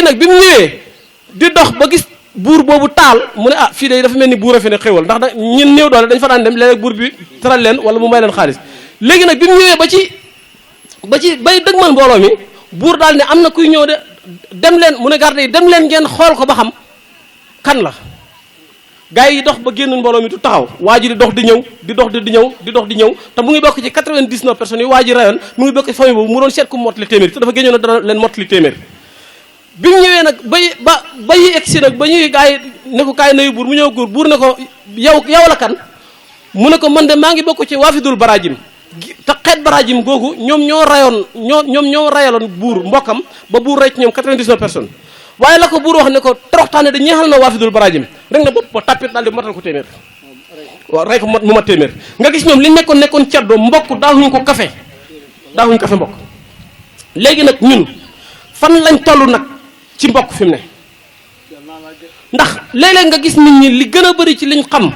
nag bi mu ñëwee di dox ba gis buur boobu taal mu ne ah fii de dafa mel ni buur a fi ne xéwal ndax nag ñun néew doole dañ fa daan dem léeg-léeg buur bi teral leen wala mu may leen xaalis léegi nag bi mu ñëwee ba ci bay dëgmal mbooloo mi buur daal ne am na kuy ñëw de dem leen mu ne garde yi dem leen ngeen xool ko ba xam kan la gars yi dox ba génn mbooloo mi tu taxaw waa ji di dox di ñëw di dox di ñëw di dox di ñëw te mu ngi bokk ci 99 personnes yi waa ji rayoon mu ngi bokk ci famille boobu mu doon seet ku mottali téeméer te dafa génnoon na dana leen mottali téeméer bi mu ñëwee nag ba yi egsi nag ba ñuy gars yi ne ko kaay nayu buur mu ñëw buur ne ko yow la kan mu ne ko man de maa ngi bokk ci waafidul barajim te xeet barajim googu ñoom ñoo rayaloon buur mbokkam ba buur rey ci ñoom 99 personnes waaye la ko buur wax ne ko toroxtaane da ñeexal na waafidul barajim rek na bopp ba tàppit daal di matal ko téeméer waaw rey ko mu mat téeméer nga gis ñoom li nekkoon ceddo mbokk daawuñu ko kafe mbokk léegi nag ñun fan lañ toll nag ci mbokk fi mu ne ndax léeg-léeg nga gis nit ñi li gën a bëri ci liñ xam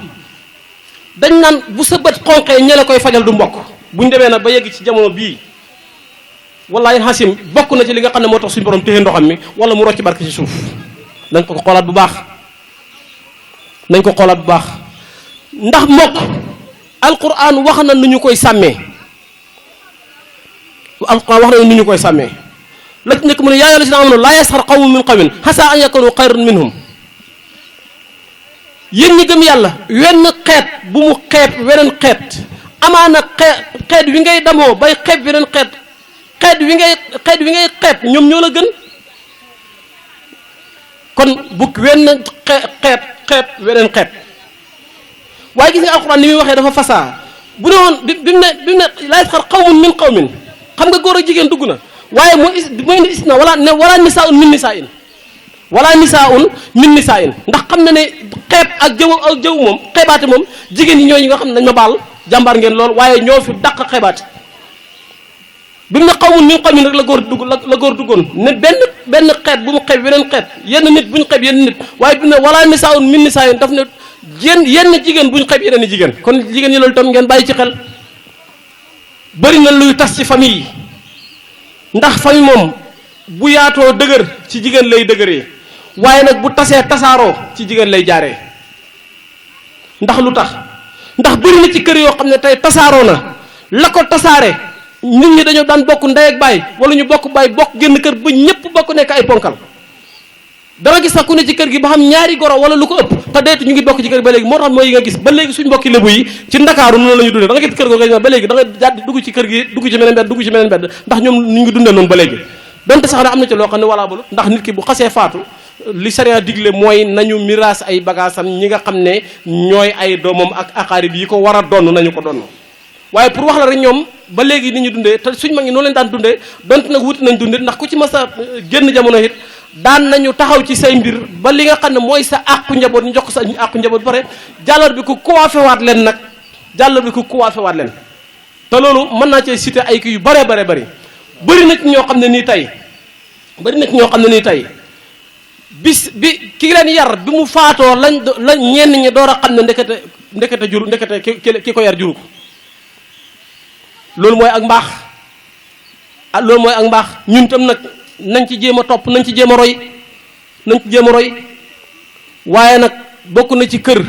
dañ naan bu sa bët xonqee ñe la koy fajal du mbokk buñ demee nag ba yegg ci jamono bii wallaahi xasim bokk na ci li nga xam ne moo tax suñu borom téye ndoxam mi wala mu rocc barke ci suuf nañ ko xoolaat bu baax ndax mbokk alquran wax na nu ñu koy sàmmee la ci nekk mu ne yaa ayyuhal lazina aamanu laa yasxar qawmun min qawmin xasaa an yakunu xayran minhum yéen ñi gëm yàlla wenn xeet bu mu xeeb weneen xeet amaana xeet wi ngay damoo bay xeeb weneen xeet wi ngay xeeb ñoom ñoo la gën kon bu wenn xeeb weneen xeet waaye gis nga alxuraan ni muy waxee dafa fasaa bu ne woon bi mu ne laa yasxar qawmun min qawmin xam nga góor ak jigéen dugg na waaye mooy ni isna wala nisaa'un min nisaa'in wala nisaa'un min nisaa'in ndax xam na ne xeeb ak jëw moom xeebaate moom jigéen ñi ñooy ñi nga xam ne nañ ma baal jàmbaar ngeen lool waaye ñoo fi dàq xeebaate bi mu ne xawmun min qawmin rek la góor duggoon ne benn xeet bu mu xeeb yeneen xeet yenn nit bu ñu xeeb yenn nit waaye bi mu ne wala nisaa'un min nisaa'in daf ne yenn jigéen bu ñu xeeb yeneen i jigéen kon jigéen ñi loolu tam ngeen bàyyi ci xel bëri na luy tas ci famille yi ndax famille moom bu yaatoo dëgër ci jigéen lay dëgëree waaye nag bu tasee tasaaroo ci jigéen lay jaaree ndax lu tax ndax bëri na ci kër yoo xam ne tey tasaaroo na la ko tasaare nit ñi dañoo daan bokk ndey ak baay wala ñu bokk baay bokk génn kër ba ñëpp bokk nekk ay ponkal dama gis sax ku ne ci kër gi ba xam ñaari goro wala lu ko ëpp te deetu ñu ngi bokk ci kër gi ba léegi moo tax mooy yi nga gis ba léegi suñ mbokki lébu yi ci ndakaaru noonu la ñu dundee da nga gis kër googu ba léegi da nga jàdd dugg ci kër gi dugg ci meneen mbedd ndax ñoom ñu ngi dundee noonu ba léegi donte sax na am na ci loo xam ne walaa balu ndax nit ki bu xasee faatu li sariya digle mooy nañu miraas ay bagaasam ñi nga xam ne ñooy ay doomam ak aqaarib yi ko war a donn nañu ko donn waaye pour wax la rek ñoom ba léegi ni ñu dundee te suñ mag ñi noonu leen daan dundee donte nag wuti nañ dundee ndax ku ci mas a génn jamono it daan nañu taxaw ci say mbir ba li nga xam ne mooy sa àqu njaboot ñu jox ko sa àqu njaboot ba pare jàllar bi ku coiffé waat leen nag te loolu mën naa cee cité ay kii yu bare bëri na ci ñoo xam ne nii tey bis bi ki leen yar bi mu faatoo lañ ñenn ñi door a xam ne ndekete ki ko yar juru ko loolu mooy ak mbaax ñun tam nag nañ ci jéem a topp nañ ci jéem a roy waaye nag bokk na ci kër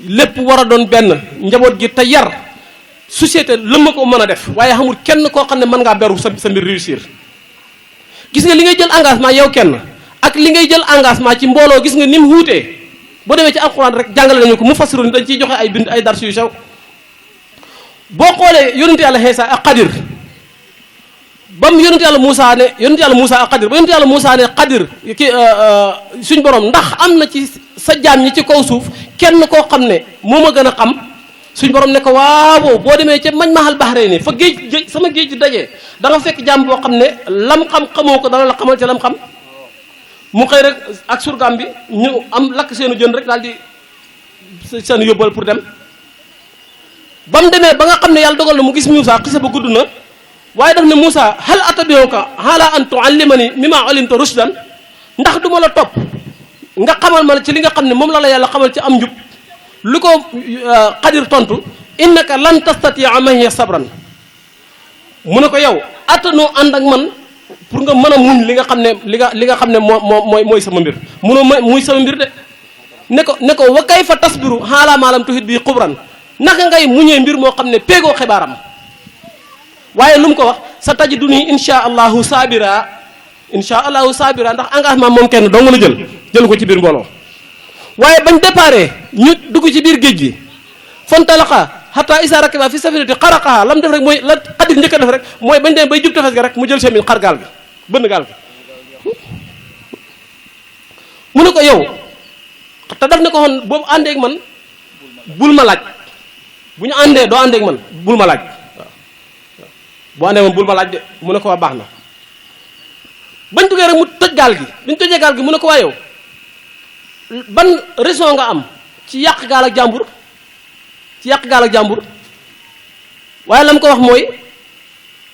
lépp war a doon benn njaboot gi te yar société lëmma ko mën a def waaye xamul kenn koo xam ne mën ngaa beru sa mbir réussir gis nga li ngay jël engagement yow kenn ak li ngay jël engagement ci mbooloo gis nga ni mu wuutee boo demee ci alxuraan rek jàngale nañu ko mu fassiru dañ ciy joxe ay bind ay dars yu sew boo xoolee yonent yàlla Iisaa ak Xadir ba mu yonent yàlla Muusaa ak Xadir ba yonent yàlla Muusaa ne Xadir suñ borom ndax am na ci sa jaam ñi ci kaw suuf kenn koo xam ne moo ma gën a xam suñ borom ne ko waaw boo demee ca Majmahal Bahrayni fa géej sama géej di dajee da nga fekk jaam boo xam ne lam xam xamoo ko dana la xamal ca lam xam mu xëy rek ak surgaam bi ñu am lakk seenu jën rek daal di seen yóbbal pour dem ba mu demee ba nga xam ne yàlla dogal na mu gis Muusaa xisa ba gudd na waaye daf ne Muusaa hal atabi'uka ala an tu'allimani mimma 'allimta rushdan ndax du ma la topp nga xamal ma ci li nga xam ne moom la yàlla xamal ci am njub lu ko Xadir tontu innaka lan tastati'a ma'iya sabran mu ne ko yow attanoo ànd ak man pour nga mën a muñ li nga xam ne li nga xam ne mooy sama mbir munoo muy sama mbir de ne ko wa kayfa tasbiru xaalaa maalam tuhit bii xubran naka ngay muñee mbir moo xam ne péegoo xibaaram waaye lu mu ko wax sa tajiduni insha allahu sabira ndax engagement moom kenn dong la jël ko ci biir mbooloo waaye bañ déparé ñu dugg ci biir géej gi fantalaqa hatta isa rakiba fi safinati xaraqaha lam def rek mooy la xadir njëkk a def rek mooy bañ dem bay jub tefes ga rek mu jël semin xar gaal gi bënn gaal gi mu ne ko yow te daf ne ko xoon boobu àndee ak man bul ma laaj bu ñu àndee doo àndee ak man bul ma laaj waaw boo àndee man bul ma laaj de mu ne ko waa baax na bañ duggee rek mu tëj gaal gi biñ tëjee gaal gi mu ne ko waa yow ban raison nga am ci yàq gaal ak jàmbur waaye la mu ko wax mooy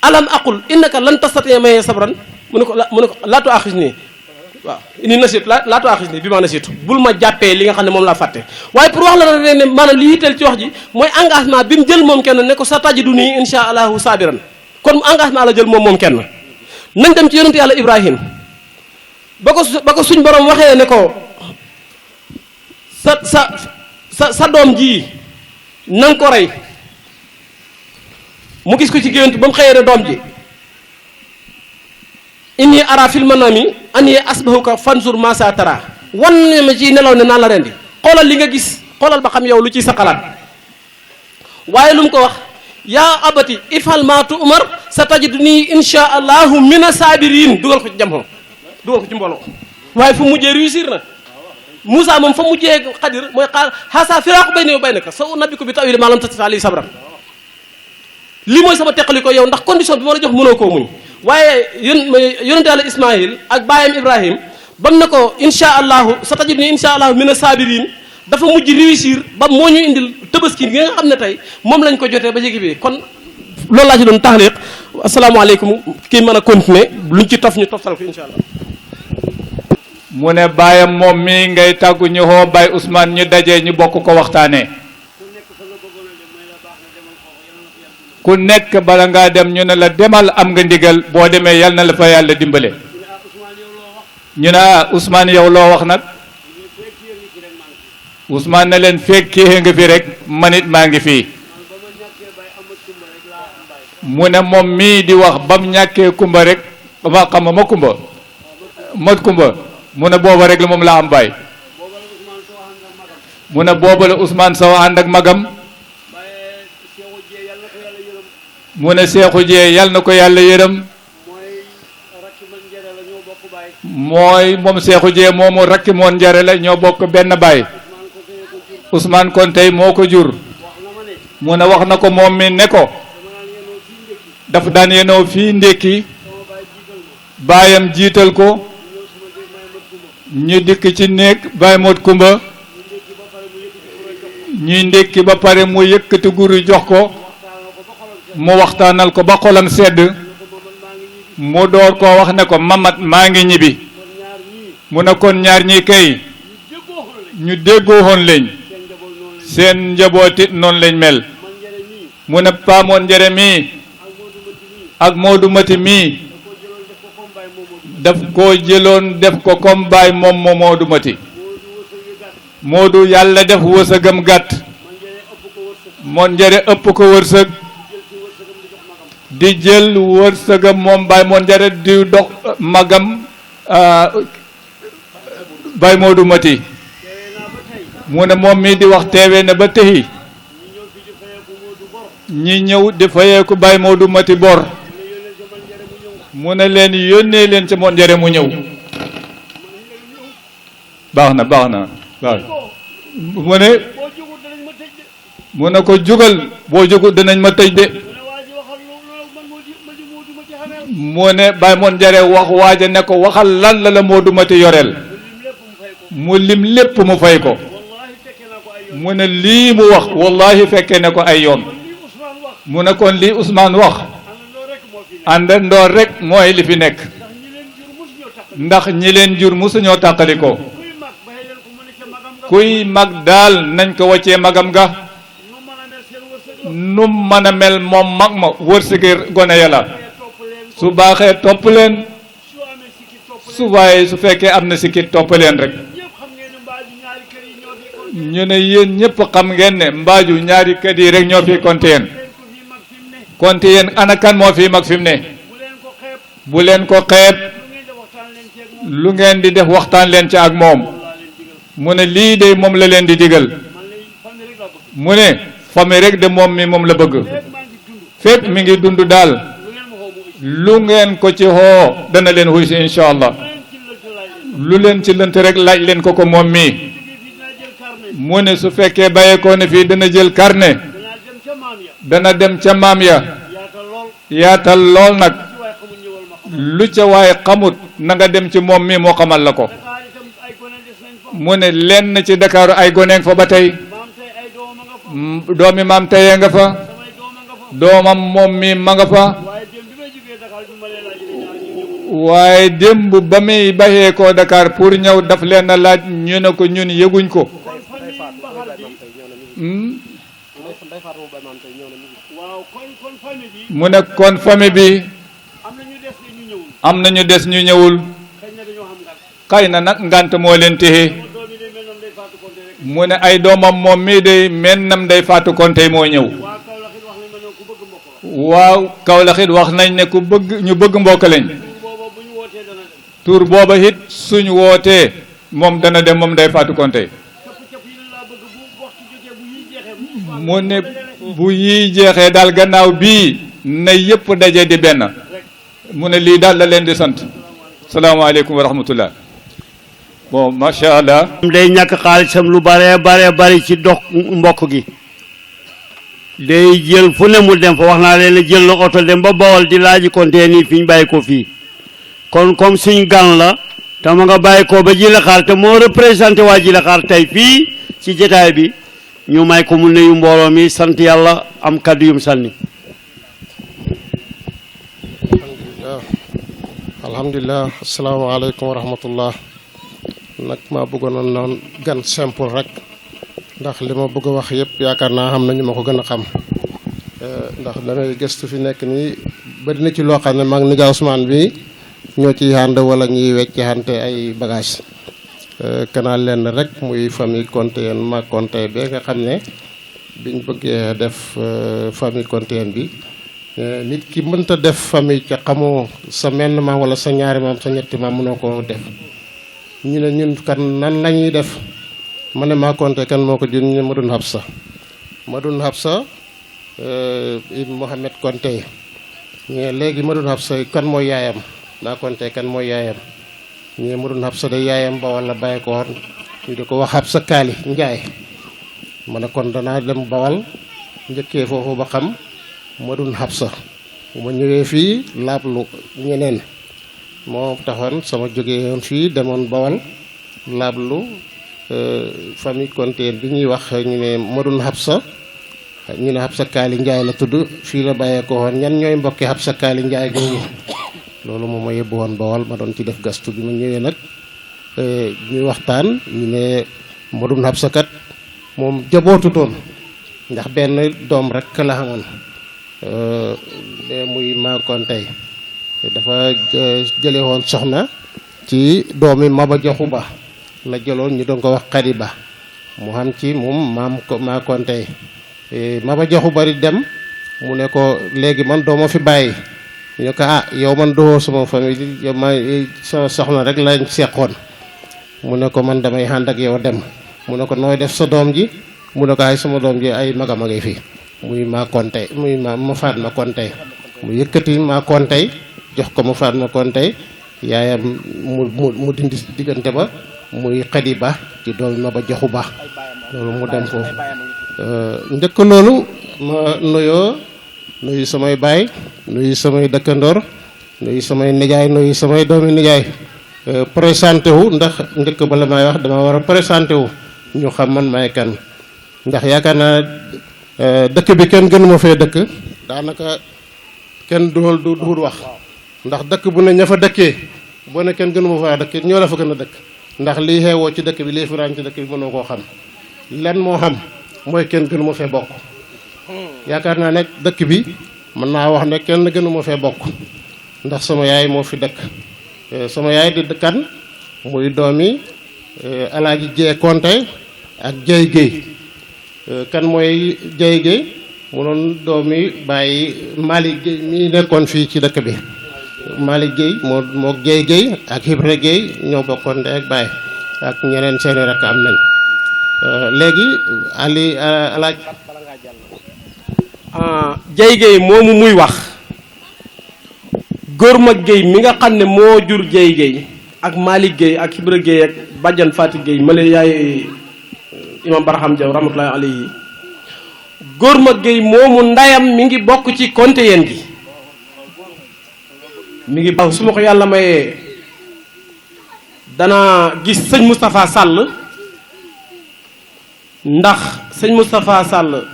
alam aqul innaka lan tastati maye sabran mu ne ko laatu axis nii waaw ini nasit laatu axis nii bi ma nasitu bul ma jàppee li nga xam ne moom laa fàtte waaye pour wax la rek ne maanaam li yitteel ci wax ji mooy engagement bi mu jël moom kenn ne ko sa tajidu nii insha allahu sabiran kon engagement la jël moom kenn nañ dem ci yonent yàlla ibrahim ba ko suñ borom waxee ne ko sa doom ji nanga ko rey mu gis ko ci géwént ba mu xëyee ne doom ji inni ara fil manami anni asbahuka fanzur ma sa tara wan ne ma ci nelaw ne naan la rendi xoolal li nga gis xoolal ba xam yow lu ci sa xalaat waaye lu mu ko wax yaa abati ifal ma tu umar sa tajiduni insha allahu mina sabirin dugal ko ci jam dugal ko ci mbooloo waaye fu mujjee réussir na Moussa moom fa mujjee xadir mooy xaasa firaaku bayni wa baynaka sa unabbiuka bi ta'wili ma lam tastati' alayhi sabran lii mooy sama teqali ko yow ndax condition bi ma la jox mënoo koo muñ waaye yonente yàlla Ismaïl ak baayam Ibrahim bam ne ko insha allahu sa tajiduni insha allahu mina sabirin dafa mujj réussir ba moo ñu indil tabaski gi nga xam ne tey moom lañ ko jotee ba jege bi kon loolu laa ci doon taxliq asalaamaaleykum kii mën a continuer luñ ci tof ñu toftal ko insha allah. mu ne baayam moom mii ngay tàggu ñu xoo Baye Ousmane ñu dajee ñu bokk ko waxtaanee ku nekk bala ngaa dem ñu ne la demal am nga ndigal boo demee yal na la fa yàlla dimbale ñu ne Ousmane yow loo wax nag Ousmane ne leen fekkee nga fi rek manit maa ngi fii mu ne moom mii di wax bam ñàkkee kumba rek ba xam ma kumba mot kumba mu ne booba rek la moom laa am baay mu ne booba la Ousmane Sow ànd ak magam mu ne Seexu Jee yal na ko yàlla yërëm mooy moom Seexu Jee moomu rakki moon njare la ñoo bokk benn baay Ousmane kon tey moo ko jur mu ne wax na ko moom mi ne ko dafa daan yenoo fii ndékki baayam jiital ko ñu dikk ci néeg Baay Mot Kumba ñuy ndékki ba pare mu yëkkati guru jox ko mu waxtaanal ko ba xolam sedd mu door koo wax ne ko mamat maa ngi ñibbi mu ne kon ñaar ñi kay ñu déggoo woon lañ seen njabootit noonu lañ mel mu ne paamoon njere mii ak Moodu Mati mii daf koo jëloon def ko comme baay moom Moodu Mati Moodu yàlla def wërsëgam gàtt moon njere ëpp ko wërsëg di jël wërsëgam moom baay moon njere di dox magam baay Moodu Mati mu ne moom mii di wax teewee na ba tëhi ñi ñëw di fayeeku Baay Moodu Mati bor mu ne leen yónnee leen ca moon njare mu ñëw baax na waaw mu ne ko jugal boo jugut danañ ma tëj de mu ne Baay moon njare wax waaja ne ko waxal lan la Moodu Mati yoreel mu lim lépp mu fay ko mu ne lii mu wax wallahi fekkee ne ko ay yoon mu ne kon lii Ousmane wax àndandoor rek mooy li fi nekk ndax ñi leen jur musuñoo tàqalikoo kuy mag daal nañ ko waccee magam ga nu mën a mel moom mag ma wërsëgi gone ya la su baaxee topp leen su waaye su fekkee am na sikkit toppaleen rek ñu ne yéen ñëpp xam ngeen ne mbaaju ñaari kër yi rek ñoo fi konte yéen konte yéen ana kan moo fi mag fi mu ne bu leen ko xeeb lu ngeen di def waxtaan leen ci ak moom mu ne lii de moom la leen di digal mu ne famille rek de moom mi moom la bëgg fépp mi ngi dund daal lu ngeen ko ci xoo dana leen xuy si incha allah lu leen ci lënt rek laaj leen ko moom mii mu ne su fekkee bàyyeekoo ne fii dana jël carnet dana dem ca maam ya yaatal lool nag lu ca waaye xamut na nga dem ci moom mii moo xamal la ko mu ne lenn ci Dakar ay goneeng fa ba tey doomi maam teyee nga fa doomam moom mii ma nga fa waaye démb ba muy baxee ko Dakar pour ñëw daf leen a laaj ñu ne ko ñun yëguñ ko mu ne kon famille bi am na ñu des ñu ñëwul xëy na nag ngant moo leen téye mu ne ay doomam moom mii de mennam day faatu konte moo ñëw waaw Kawlaxit wax nañ ne ku bëgg ñu bëgg mbokk lañ tur booba it suñ wootee moom dana dem moom day faatu konte mu ne bu yii jeexee daal gannaaw bii na yëpp daje di benn mu ne lii daal la leen di sant salaamaaleykum wa rahmatullah bon macha allah. day ñàkk xaalisam lu bare bari ci dox mbokk gi day jël fu ne mu dem fa wax naa leen jël na oto dem ba Bawol di laaji konte nii fi ñu bàyyi ko fii kon comme suñ gan la te ma nga bàyyi ko ba Jilaxaar te moo représenté waa Jilaxaar tey fii ci jotaay bi ñu may ko mu nuyu mbooloo mi sant yàlla am kaddu yum sànni. alhamdulilah asalaamaaleykum wa rahmatullah nag maa bëggoon a noon gan simple rek ndax li ma bëgg a wax yëpp yaakaar naa xam nañu ma ko gën a xam ndax damay gëstu fi nekk nii bari na ci loo xam ne mag ni Ousmane bi ñoo ciy ànd wala ñuy weccante ay bagage kanaa lenn rek muy famille Kontéen ma Konté ba nga xam ne biñ bëggee def famille Kontéen bi nit ki mënta def famille ca xamoo sa menn maam wala sa ñaari maam sa ñetti maam mënoo koo def ñu ne ñun kan nan la ñuy def ma ne ma Konté kan moo ko jur ñu ne Madoun Habsa Ibn Mohamed Konté ñu léegi Madoun Habsa kan mooy yaayam ma Konté kan mooy yaayam ñu Madoun Habsa de yaayam ba wala bàyyi ko woon ñu di ko wax Habsa Kaali Njaay ma ne kon danaa dem Bawal njëkkee foofu ba xam Madoun Habsa bu ma ñëwee fii laablu ñeneen moo taxoon sama jógee woon fii demoon Bawal laablu famille Konté bi ñuy wax ñu ne Madoun Habsa ñu ne Habsa Kaali Njaay la tudd fii la bàyyee ko woon ñan ñooy mbokki Habsa Kaali Njaay googu loolu moom ma yóbbu woon Bawal ma doon ci def gastu bi ma ñëwee nag ñuy waxtaan ñu ne Madoun Habsa kat moom jabootutoon ndax benn doom rek la xamoon muy ma Konté dafa jële woon soxna ci doomi Maba Jaxu Ba la jëloon ñu doon ko wax Xadi Ba mu xam ci moom ma Konté Maba Jaxu Ba di dem mu ne ko léegi man dooma fi bàyyi ñu ne ko yow man doo sama famille yow ma sama soxna rek lañ seqoon mu ne ko man damay ànd ak yow dem mu ne ko nooy def sa doom ji mu ne ko ay sama doom ji ay magam a ngi fi muy ma Konté muy ma Fatma Konté mu yëkkati ma Konté jox ko ma Fatma Konté yaayam mu dindi diggante ba muy Xadi Ba ci doomi Maba Jaxu Ba loolu mu dem foofu njëkk loolu ma nuyu samay baay nuyu samay dëkkandoor nuyu samay nijaay nuyu samay doomi nijaay présenté wu ndax njëkk bala may wax dama war a présenté wu ñu xam man may kan ndax yaakaar naa dëkk bi kenn gënu ma fee dëkk daanaka kenn du wax ndax dëkk bu ne ña fa dëkkee boo ne kenn gënu ma faa dëkk ñoo la fa gën a dëkk ndax lii xeewoo ci dëkk bi lii fi raañ ci dëkk bi mënoo koo xam lenn moo xam mooy kenn gënu ma fee bokk yaakaar naa ne dëkk bi mën naa wax ne kenn gënu ma fee bokk ndax sama yaay moo fi dëkk sama yaay di kan muy doomi Alaaji Jee Konte ak Jey Géey kan mooy Jey Géey mu doon doomi bàyyi Malick Géey mi nekkoon fii ci dëkk bi Malick Géey moo Jey Géey ak Ibra Géey ñoo bokkoon ndey ak baay ak ñeneen seeni rakk am nañ léegi alaaj Jey Géey moomu muy wax góor mag Géey mi nga xam ne moo jur Jey Géey ak Malick Géey ak Ibra Géey ak Badiane Fati Géey ma leen yaay imam Barham Diaw rahmatullahi alayhi góor mag Géey moomu ndayam mi ngi bokk ci konte yeen gi mi ngi baax su ma ko yàlla mayee dana gis sëñ Moustapha Sall ndax sëñ Moustapha Sall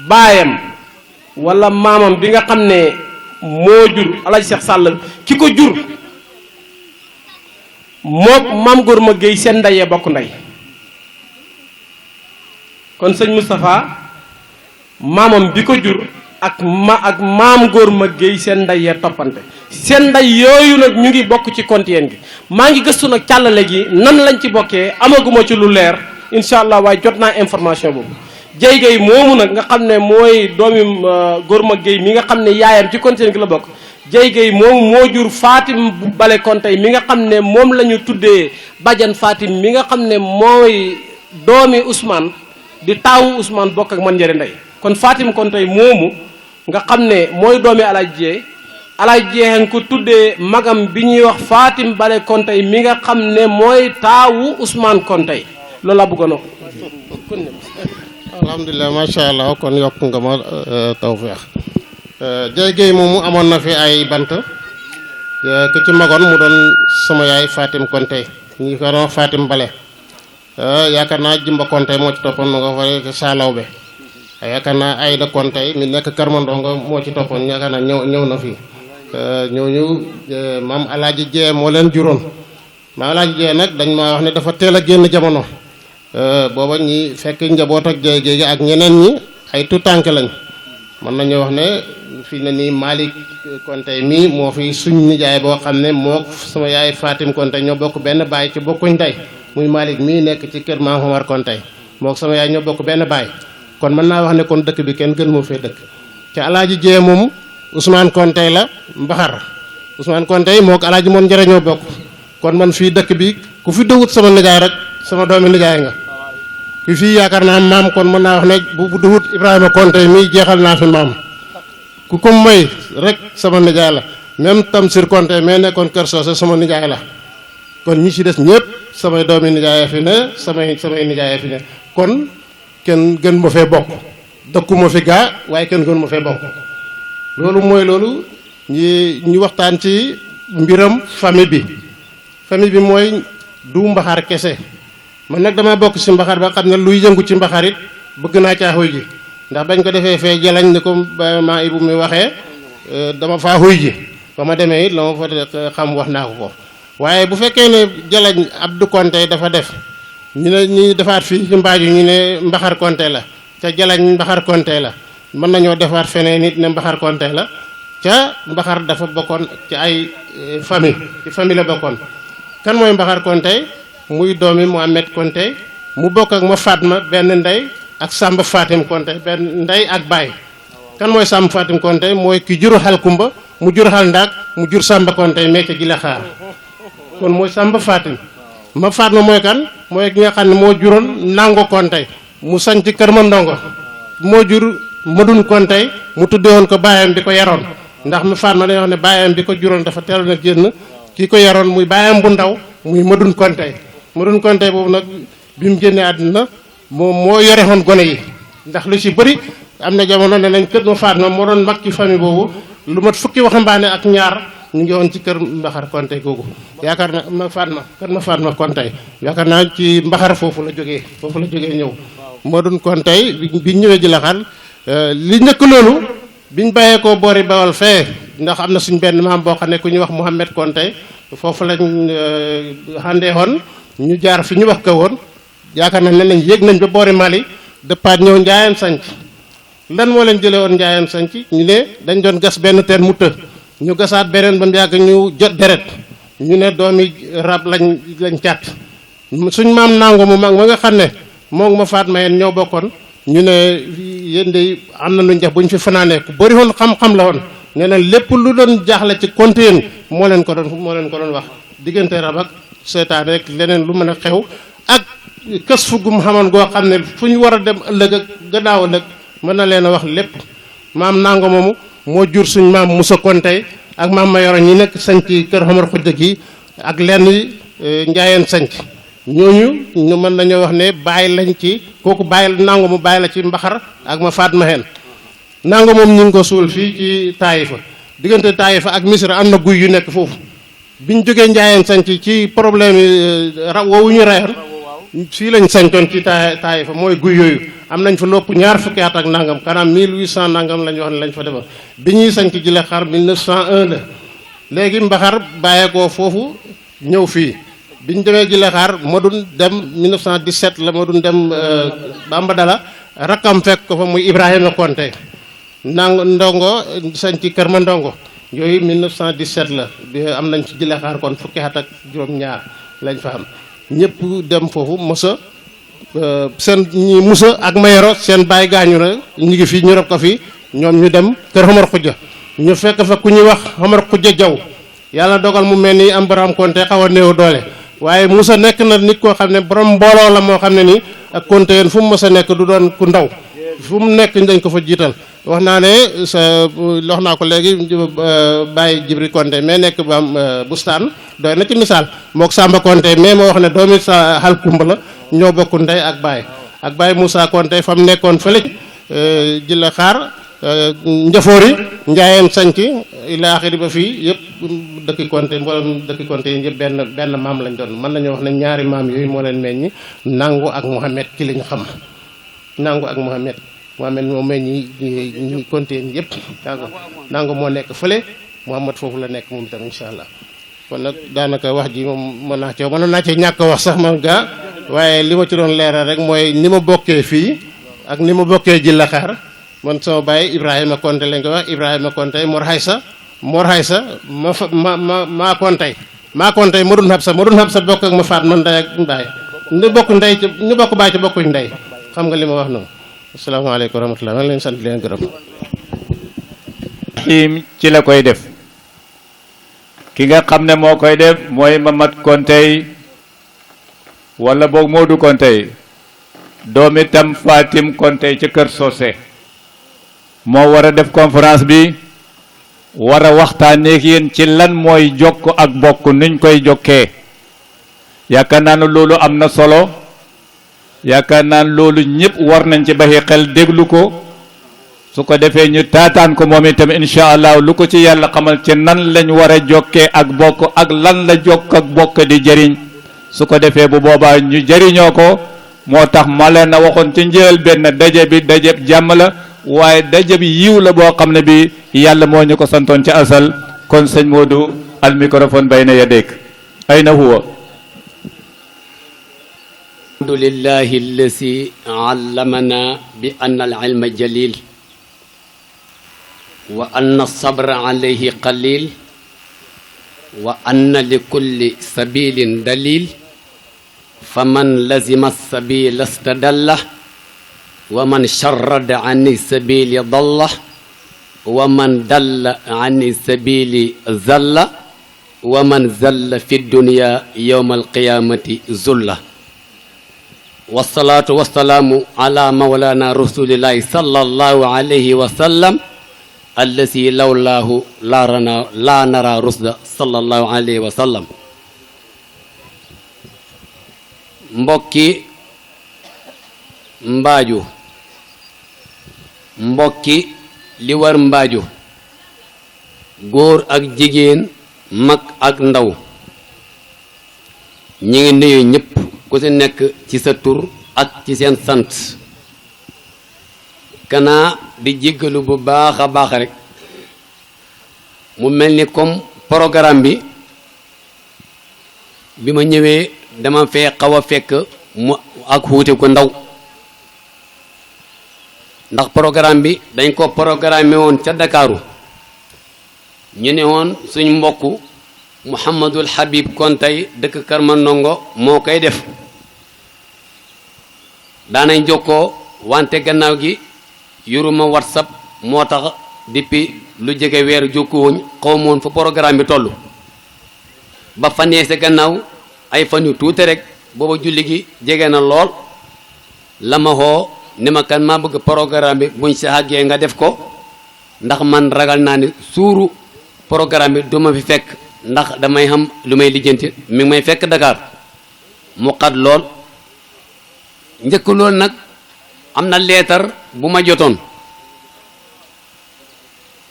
baayam wala maamam bi nga xam ne moo jur Alaaji Cheikh Sall ki ko jur mook maam góor ma Géey seen ndeyee bokk ndey kon sëñ Moustapha maamam bi ko jur ak maam góor ma Géey seen ndeyee toppante seen ndey yooyu nag ñu ngi bokk ci kontiyeen gi maa ngi gëstu nag càllale gi nan lañ ci bokkee amaguma ci lu leer incha allah waaye jot naa information boobu Jey Géey moomu nag nga xam ne mooy doomi góor ma Géey mi nga xam ne yaayam ci kontiyeen gi la bokk Jey Géey moomu moo jur Fatim bu bale kontey mi nga xam ne moom la ñu tuddee Badiane Fatim mi nga xam ne mooy doomi Ousmane di taawu Ousmane bokk ak man njëri ndey kon Fatim kontey moomu nga xam ne mooy doomi Alaaji Jee Alaaji Jee nga ko tuddee magam bi ñuy wax Fatim bale kontey mi nga xam ne mooy taawu Ousmane kontey loolu laa bëggoon wax alhamdulilah macha allah kon yokk nga ma tawfeex Jey Géey moomu amoon na fi ay bant ki ci magoon mu doon sama yaay Fatim Konte ñi ko doon Fatim Bale yaakaar naa Jimba Konte moo ci toppoon nga fa saalaw be yaakaar naa Ayda Konte mi nekk Karmandongo moo ci toppoon yaakaar naa ñëw na fi ñooñu maam Alaaji Jee moo leen juróon maam Alaaji Jee nag dañ ma wax ne dafa teel a génn jamono booba ñi fekk njaboot ak Jey Géey ak ñeneen ñi ay tutànk lañ mën nañu wax ne fii ne nii Malick Konte mii moo fi suñ nijaay boo xam ne moo sama yaay Fatim Konte ñoo bokk benn baay ci bokkuñ ndey muy Malick mii nekk ci kër Maam Omar Konte moo sama yaay ñoo bokk benn baay kon mën naa wax ne kon dëkk bi kenn gën moo fee dëkk ci Alaaji Jee moom Ousmane Konte la Mbaxar Ousmane Konte moo ko Alaaji moon njëre ñoo bokk kon man fii dëkk bi ku fi dëwut sama nijaay rek sama doomi nijaay nga ki fii yaakaar naa maam kon mën naa wax ne bu duhut Ibrahima Konte mii jeexal naa fi maam ku ko may rek sama nijaay la même Tamsir Konte mais nekkoon Kër Soose sama nijaay la kon ñi ci des ñëpp samay doomi nijaay fi ne samay nijaay fi ne kon kenn gën ma fee bokk dëkkuma fi gaa waaye kenn gën ma fee bokk loolu mooy loolu ñu waxtaan ci mbiram famille bi mooy du mbaxar kese man nag dama bokk ci mbaxar ba xam ne luy yëngu ci mbaxar it bëgg naa caa xuy ji ndax bañ ko defee fee jalañ ni ko maa ibu mi waxee dama faa xuy ji ba ma demee it la ma fa xam wax naa ko waaye bu fekkee ne jalañ Abdou Konte dafa def ñu ne ñu defaat fii ci mbaaju ñu ne mbaxar Konte la ca jalañ mbaxar Konte la mën nañoo defaat feneen nit ne mbaxar Konte la ca mbaxar dafa bokkoon ci ay famille la bokkoon kan mooy mbaxar Konte muy doomi Mohamed Konte mu bokk ak ma Fatma benn ndey ak Samba Fatim Konte benn ndey ak baay kan mooy Samba Fatim Konte mooy ki jur xal kumba mu jur xal ndaak mu jur Samba Konte mecc gi la xaar kon mooy Samba Fatim ma Fatma mooy kan mooy ki nga xam ne moo juróon Nango Konte mu sanc Kër Mandongo moo jur Madun Konte mu tuddewoon ko baayam bi ko yaroon ndax ma Fatma dañoo wax ne baayam bi ko juróon dafa teeloon a génn kii ko yaroon muy baayam bu ndaw muy Madun Konte Madun Konte boobu nag bi mu génnee àdduna moom moo yore woon gone yi ndax lu ci bëri am na jamono ne nañ kër ma Fatma moo doon mag ci famille boobu lu mat fukki waxambaane ak ñaar ñu ngi woon ci kër Mbaxar Konte googu yaakaar naa ma Fatma Konte yaakaar naa ci Mbaxar foofu la jógee ñëw Madun Konte bi ñëwee ji la xal li njëkk loolu biñ bàyyee ko boori Bawol fee ndax am na suñ benn maam boo xam ne ku ñuy wax Mohamed Konte foofu lañ xàndee woon ñu jaar fi ñu wax ko woon yaakaar nañ ne nañ yéeg nañ ba boori Mali dëppaat ñëw Njaayeen sanc lan moo leen jëlee woon Njaayeen sanc ñu ne dañ doon gas benn teen mu të ñu gasaat beneen ba mu yàgg ñu jot deret ñu ne doomi rab lañ càtt suñ maam nangu mu mag ma nga xam ne moom ma faat mayeen ñoo bokkoon ñu ne yéen de am na lu ñu def bu ñu fi fanaanee ku bëri woon xam-xam la woon nee na lépp lu doon jaaxle ci compte yéen moo leen ko doon wax diggante rab ak seetaan rek leneen lu mën a xew ak kës fu gum xamoon goo xam ne fu ñu war a dem ëllëg ak gannaaw ëllëg mën na leen a wax lépp maam nangu moomu moo jur suñ maam Musa Konte ak maam Mayoro ñi nekk sanc kër Xamar Xujja gi ak lenn njaayeen sanc ñooñu ñu mën nañoo wax ne bàyyi lañ ci kooku bàyyi nangu mu bàyyi la ci mbaxar ak ma faat ma xeen nangu moom ñu ngi ko suul fii ci Taayifa diggante Taayifa ak Misra am na guy yu nekk foofu biñ jógee njaayeen sanc ci problème yi woowu ñu reyoon fii lañ sancoon ci Taayifa mooy guy yooyu am nañ fa lopp ñaar fukki at ak nangam kanam 1800 nangam lañ wax ne lañ fa defar bi ñuy sanc ji la xar 1901 la léegi mbaxar bàyyeekoo foofu ñëw fii biñ demee ji la xaar ma dun dem 1917 la ma dun dem Bamba Dala rakkam fekk ko fa muy Ibrahima Konte ndongo sañ ci kër ma ndongo yooyu 1917 la bi am nañ ci ji la xaar kon fukki at ak juróom-ñaar lañ fa am ñëpp dem foofu mosa seen ñi Musa ak Mayoro seen baay gaañu na ñu ngi fii ñu rob ko fii ñoom ñu dem kër Xamar Xujja ñu fekk fa ku ñuy wax Xamar Xujja Jaw yàlla dogal mu mel ni am Baram Konte xaw a néew doole waaye Musa nekk na nit koo xam ne borom mbooloo la moo xam ne nii ak Konte yéen fu mu mës a nekk du doon ku ndaw fu mu nekk dañ ko fa jiital wax naa ne wax naa ko léegi Baye Jibri Konte mais nekk ba bustaan doy na ci misaal mook Samba Konte mais moo wax ne doomi sa xal kumba la ñoo bokk ndey ak Baye Moussa Konte fa mu nekkoon fële ji la xaar njafoori njaayeen sanc ila axiri ba fii yëpp dëkki Konte mboolem dëkki Konte yi yëpp benn maam lañ doon mën nañoo wax ne ñaari maam yooyu moo leen meññi nangu ak Mohamed ci liñ xam nangu ak Mohamed moo meññi ñi Konte yi yëpp nangu moo nekk fële Mohamed foofu la nekk moom itam incha allah kon nag daanaka wax ji moom mënoon naa cee ñàkk wax sax man gaa waaye li ma ci doon leeral rek mooy ni ma bokkee fii ak ni ma bokkee Jilla Xaar man sama baay Ibrahima Konte lañ ko wax Ibrahima Konte Mor Haysa maa Konte ma dun Habsa bokk ak ma faat man ndey ak baay ñu bokk baay ci bokkuñ ndey xam nga li ma wax noonu asalaamaaleykum wa rahmatulah maa ngi leen sant di leen gërëm. ci la koy def ki nga xam ne moo koy def mooy Mamad Konte wala boog Modou Konte doomi tam Fatim Konte ca Kër Socé moo war a def conférence bi war a waxtaanee ak yéen ci lan mooy jokk ak bokk nuñ koy jokkee yaakaar naa ne loolu am na solo yaakaar naa ne loolu ñëpp war nañ ci baxi xel déglu ko su ko defee ñu taataan ko moom itam incha allah lu ko ci yàlla xamal ci nan lañ war a jokkee ak bokk ak lan la jokk ak bokk di jëriñ su ko defee bu boobaa ñu jëriñoo ko moo tax ma leen a waxoon ci njël benn daje bi daje jàmm la waaye daje bi yiw la boo xam ne bi yàlla moo ñu ko santoon ci asal kon sëñ Modou al microphone bayna yadayk ayna huwa alhamdulillahi allazi allamana bi anna al ilma jalil wa anna sabra alayhi qalil wa anna li kulli sabilin dalil faman lazima sabila stadalla wa man sharrada ani sabili dalla wa man dalla ani sabili zalla wa man zalla fi dunya yawma alqiyamati zulla wassalatu wassalamu ala mawlana rasulillahi sallallahu alayhi wa sallam allazi lawlaahu la nara rusda sallallahu alayhi wa sallam mbokki mbaaju mbokki li war mbaaju góor ak jigéen mag ak ndaw ñi ngi nuyu ñëpp ku ci nekk ci sa tur ak ci seen sant kanaa di jéggalu bu baax a baax rek mu mel ni comme programme bi ma ñëwee dama fee xaw a fekk mu ak xuute ko ndaw ndax programme bi dañ ko programmé woon ca Ndakaaru ñu ne woon suñ mbokk Mouhamadul Habib Kontay dëkk Karma Ndongo moo koy def daanañ jokkoo wante gannaaw gi yoruma WhatsApp moo tax depuis lu jege weer jokkuwuñ xaw ma woon fa programme bi toll ba fan yee sa gannaaw ay fan yu tuuti rek booba julli gi jege na lool la ma xoo ni ma kan maa bëgg programme bi buñ si àggee nga def ko ndax man ragal naa ni suuru programme bi du ma fi fekk ndax damay xam lu may lijjanti mi ngi may fekk Dakar mu xat lool njëkk loolu nag am na leetar bu ma jotoon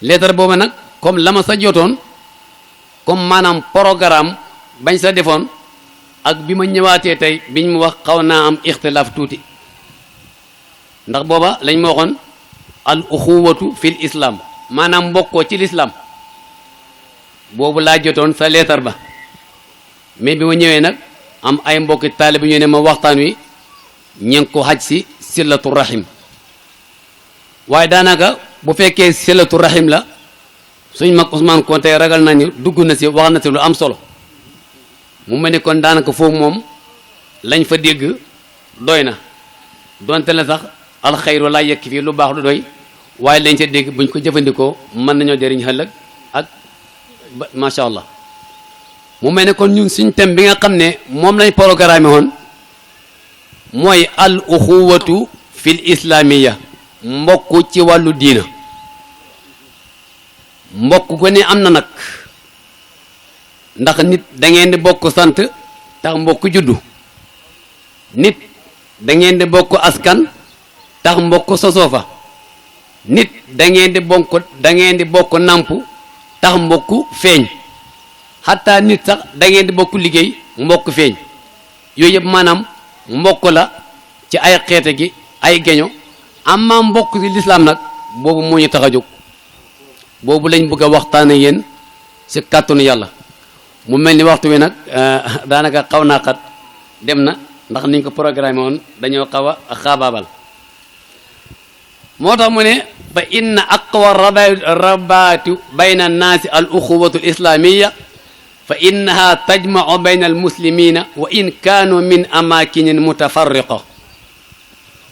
leetar boobu nag comme la ma sa jotoon comme maanaam programme bañ sa defoon ak bi ma ñëwaatee tey biñ mu wax xaw naa am ixtilaaf tuuti ndax booba lañ ma waxoon al uxuwatu fil islam maanaam mbokkoo ci lislaam boobu laa jotoon sa leetar ba mais bi ma ñëwee nag am ay mbokki taalibe ñu ne ma waxtaan wi ñi ngi ko xaj si silatu rahim waaye daanaka bu fekkee silatu rahim la suñ mag Ousmane Konté ragal nañu dugg na si wax na si lu am solo mu mel ni kon daanaka foofu moom lañ fa dégg doy na donte la sax alxayru laa yekk fii lu baax du doy waaye lañ sa dégg buñ ko jëfandikoo mën nañoo jëriñ ëllëg ak macha allah mu mel ni kon ñun suñ thème bi nga xam ne moom lañ programme woon mooy al uxuwatu fil islamiya mbokk ci wàllu diina mbokk ko ne am na nag ndax nit da ngeen di bokk sant tax mbokk juddu nit da ngeen di bokk askan tax mbokk sosoo fa nit da ngeen di bokk namp tax mbokk feeñ xataa nit sax da ngeen di bokk liggéey mbokk feeñ yooyu yëpp maanaam mbokk la ci ay xeete gi ay geño amma mbokk ci lislaam nag boobu moo ñu tax a jóg boobu lañ bëgg a waxtaane yéen ci kàttanu yàlla mu mel ni waxtu wi nag daanaka xaw naa xat dem na ndax niñ ko programme woon dañoo xaw a xaabaabal moo tax mu ne fa inna aqwa rabaati bayna annaasi al uxuwatu al islamiya fa innaha tajmau bayna al muslimina wa in kaanu min amakinin mutafarriqa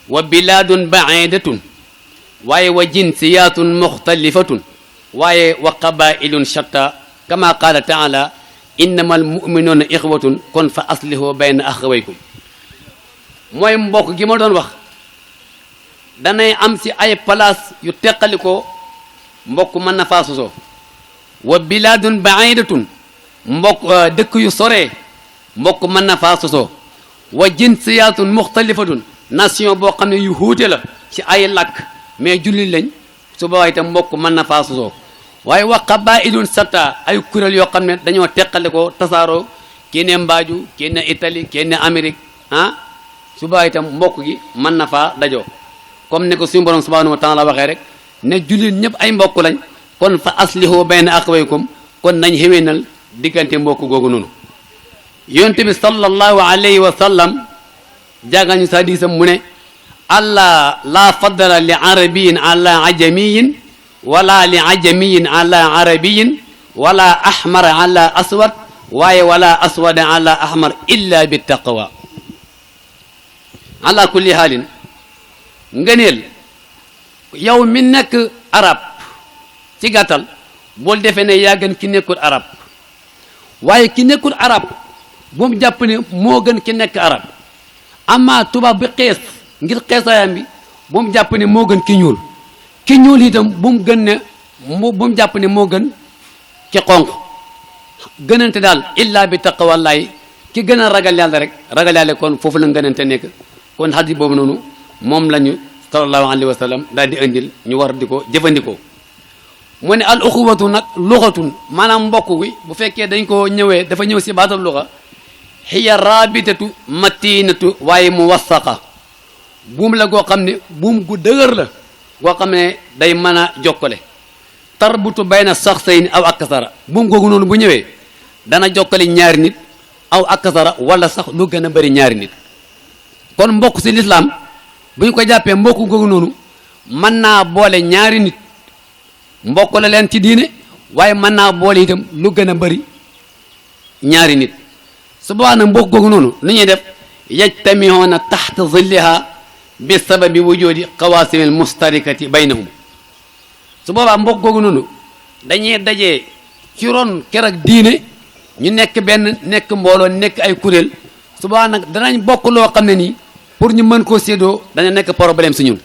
wa bilaadun baidatun waaye wa jinsiyatun muxtalifatun waaye wa qabailun shatta kama qaala taala innama al muminuuna ixwatun kon fa aslihu bayna axawaykum mooy mbokk gi ma doon wax danay am si ay place yu teqalikoo mbokk mën na faa sosoo wa bilaadun baidatun mbokk dëkk yu soree mbokk mën na faa sosoo wa jinsiyatun muxtalifatun nation boo xam ne yu xuute la ci ay làkk mais jullit lañ su boobaa itam mbokk mën na faa sosoo waaye wa qabailun satta ay kuréel yoo xam ne dañoo teqalikoo tasaaroo kii ne mbaaju kii ne Italie kii ne Amérique su boobaa itam mbokk gi mën na faa dajoo comme ne ko suñu borom subhanahu wa taala waxee rek ne jullit ñëpp ay mbokk lañ kon fa aslihu bayna axawaykum kon nañ xéwénal diggante mbokk googu noonu yonte bi sallallahu alayhi wa sallam jàngañu sa diisam mu ne allah la faddala li arabiyin ala ajamiyin wala li ajamiyin ala arabiyin wala ahmara ala aswad waaye wala aswada ala ahmar illa bi taqwa ala kulli haalin ngëneel yow mi nekk arab ci gàttal bool defee ne yaa gën ki nekkul arab waaye ki nekkul arab bu mu jàpp ne moo gën ki nekk arab amma tubaab bi xees ngir xeesaayam bi bu mu jàpp ne moo gën ki ñuul itam bu mu gën ne bu mu jàpp ne moo gën ki xonq gënante daal illa bi taqwallahi ki gën a ragal yàlla rek ragal yàlla kon foofu la gënante nekk kon xadis boobu noonu moom lañu sallallahu alayhi wa sallam daal di indil ñu war di ko jëfandikoo mu ne al uxuwatu nag luxatun maanaam mbokk gi bu fekkee dañ ko ñëwee dafa ñëw si baatab luxa hiya rabitatu matinatu waaye mu wasaqa buum la goo xam ne buum gu dëgër la goo xam ne day mën a jokkale tarbutu bayna saxsayn aw akasara buum googu noonu bu ñëwee dana jokkale ñaari nit aw akasara wala sax lu gën a bëri ñaari nit kon mbokk si lislaam bu ñu ko jàppee mbokk googu noonu mën naa boole ñaari nit mbokk la leen ci diine waaye mën naa boole itam lu gën a bëri ñaari nit su boobaa nag mbokk googu noonu lu ñuy def yajtamihoona taxta zilliha bi sababi wujudi xawaasimil mustarikati baynahum su boobaa mbokk googu noonu dañuy dajee ci ron ker ak diine ñu nekk benn nekk mbooloo nekk ay kuréel su boobaa nag danañ bokk loo xam ne nii pour ñu mën koo séddoo dana nekk problème si ñun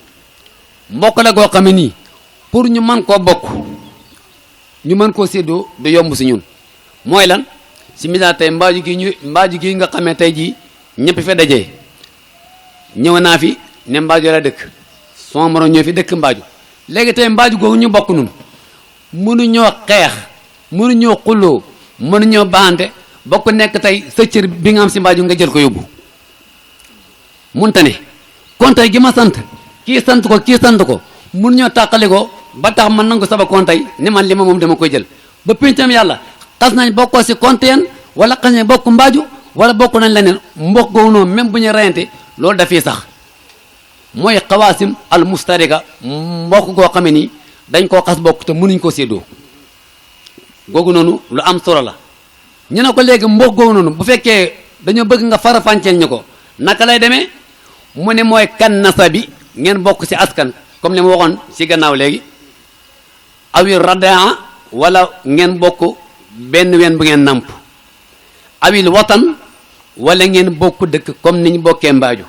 mbokk la goo xam ne nii pour ñu mën koo bokk ñu mën koo séddoo du yomb si ñun mooy lan si misaal tey mbaaju gi nga xamee tey jii ñëpp fi dajee ñëw naa fi ne mbaaju la dëkk sama morom ñoo fi dëkk mbaaju léegi tey mbaaju googu ñu bokk nun mënuñoo xeex mënuñoo xulloo mënuñoo baante bokk nekk tey sa cër bi nga am si mbaaju nga jël ko yóbbu munta ne kon tey gi ma sant kii sant ko mënuñoo tàqali ko ba tax man nangu saba kon tey ni man li ma moom dama koy jël ba pincam yàlla xas nañ bokkoo si konteen wala xas nañ bokk mbaaju wala bokk nañ leneen mbokk googu noonu même bu ñu reyante loolu dafii sax mooy xawaasim al mustarika mbokk goo xam ne nii dañ koo xas bokk te mënuñ koo séddoo googu noonu lu am solo la ñu ne ko léegi mbokk googu noonu bu fekkee dañoo bëgg nga farafànceel ñu ko naka lay demee mu ne mooy kan nasa bi ngeen bokk ci askan comme li ma waxoon ci gannaaw léegi awil radaa wala ngeen bokk benn ween bu ngeen namp awil watan wala ngeen bokk dëkk comme niñ bokkee mbaaju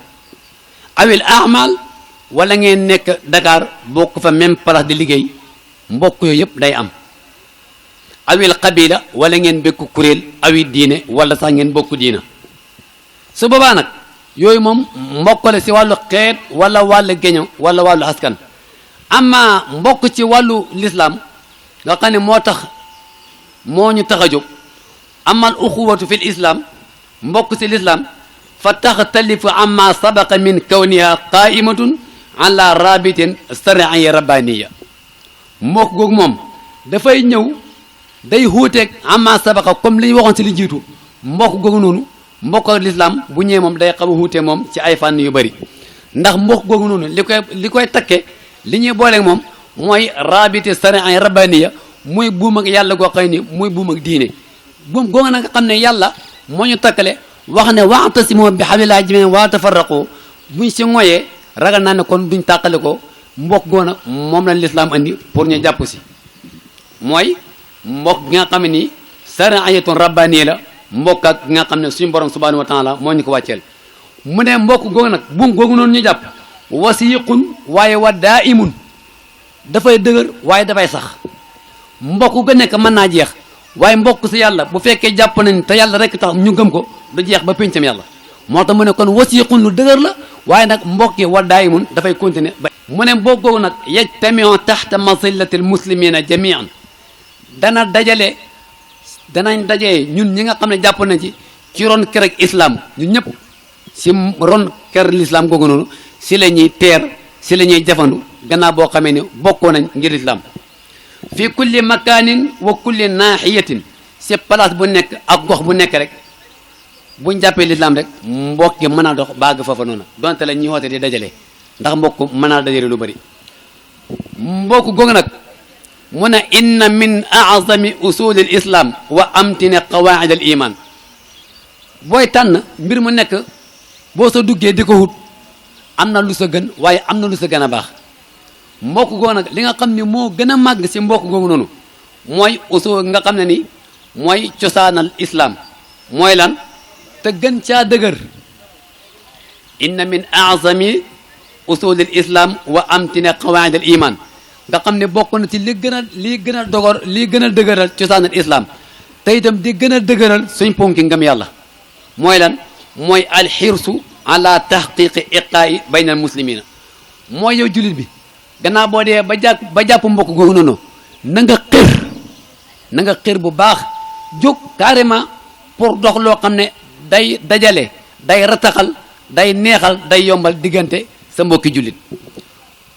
awil amal wala ngeen nekk Dakar bokk fa même place di liggéey mbokk yooyu yëpp day am awil qabila wala ngeen bekk kuréel awil diine wala sax ngeen bokk diina su boobaa nag yooyu moom mbokk la si wàllu xeet wala wàllu geño wala wàllu askan amma mbokk ci wàllu lislaam nga xam ne moo ñu tax a jóg amal uxuwatu fi l islam mbokk si lislaam fa taxtalifu amma sabaqa min kawniha qaimatun ala rabitin sariya rabbaniya mbokk googu moom dafay ñëw day xuuteeg amma sabaqa comme li ñu waxoon si li jiitu mbokk googu noonu mbokk ak lislaam bu ñëwee moom day xaw a xuutee moom ci ay fànn yu bëri ndax mbokk googu noonu li koy takke li ñuy booleeg moom mooy rabiti sariya rabbaniya muy buum ak yàlla goo xëy ni muy buum ak diine buum googu nag nga xam ne yàlla moo ñu takkale wax ne wa'tasimu bi hablillahi jamii'an wa laa tafarraqu buñ si ngoyee ragal naa ne kon duñ tàqale ko mbokk googu nag moom lañ lislaam andi pour ñu jàpp si mooy mbokk gi nga xam ne nii sariyatun rabbaniya la mbokk ak gi nga xam ne suñu borom subhanahu wa taala moo ñu ko wàcceel mu ne mbokk googu nag buum googu noonu ñu jàpp wasiqun waaye wa daimun dafay dëgër waaye dafay sax mbokk ga nekk mën naa jeex waaye mbokk si yàlla bu fekkee jàpp nañ te yàlla rek tax ñu gëm ko du jeex ba péncam yàlla moo tax mu ne kon wasiqun lu dëgër la waaye nag mbokk yi wa daimun dafay continuer ba mu ne mbokk googu nag yajtamiu taxta masillati almuslimina jamian danañ dajee ñun ñi nga xam ne jàpp nañ ci ron kër ak islam ñun ñëpp si ron kër l'islam googu noonu si la ñuy teer si la ñuy jafandu gannaaw boo xamee ne bokkoo nañ ngir islam fi kulli makanin wa kulli naaxiyatin si place bu nekk ak gox bu nekk rek buñ jàppee l'islam rek mbokk gi mën a dox baag foofa noonu donte la ñuy woote di dajale ndax mbokk mën a dajale lu bëri mbokk googu nag mu ne inna min azami usuli l islam wa amtine qawaid al iman booy tànn mbir mu nekk boo sa duggee di ko wut am na lu sa gën waaye am na lu sa gën a baax mbokk googu nag li nga xam ne moo gën a màgg si mbokk googu noonu mooy usul nga xam ne ni mooy cosaanal islam mooy lan te gën caa dëgër inna min azami usul l islam wa amtine qawaid al iman nga xam ne bokk na ci li gën a dëgëral cosaanal islam te itam di gën a dëgëral suñ ponki ngëm yàlla mooy lan mooy alxirsu ala tahqiqi iqaa'i bayna al muslimina mooy yow jullit bi gannaaw boo dee ba jàpp mbokk googu noonu na nga xër bu baax jóg carrément pour dox loo xam ne day dajale day rataxal day neexal day yombal diggante sa mbokki jullit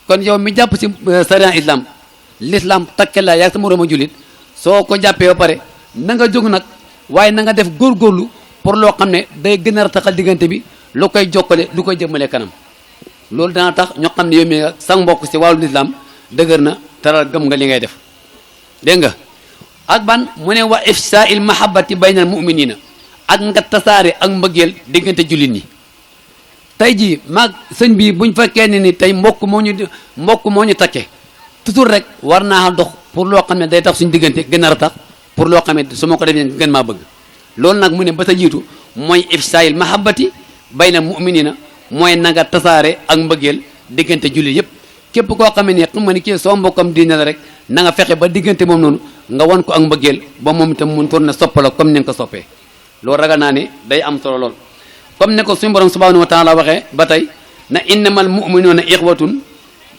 kon yow mi jàpp ci sariya islam l'islam takke la yaa sa morooma jullit soo ko jàppee ba pare na nga jóg nag waaye na nga def góorgóorlu pour loo xam ne day gën a rataxal diggante bi lu koy jokkale lu koy jëmale kanam loolu dana tax ñoo xam ne yow mi sa mbokk si wàllu l'islam dëgër na taral gëm nga li ngay def dégg nga ak ban mu ne wa ifsaa'il mahabbati baynal mu'minina ak nga tasaare ak mbëggeel diggante jullit ñi tey jii maag sëñ bi buñ fekkee ne ni tey mbokk moo ñu takke toujours rek war naa dox pour loo xam ne day tax suñu diggante gën a ratax pour loo xam ne su ma ko defee gën maa bëgg loolu nag mu ne ba sa jiitu mooy ifsaa'il mahabbati baynal mu'minina mooy na nga tasaare ak mbëggeel diggante jullit yëpp képp koo xam ne xam nga ni kii soo mbokkam diine la rek na nga fexe ba diggante moom noonu nga wan ko ak mbëggeel ba moom itam mun tourné soppala comme ni nga ko soppee loolu ragal naa ne day am solo lool comme ne ko suñu borom subhanahu wa taala waxee ba tey na innamal mu'minuuna ixwatun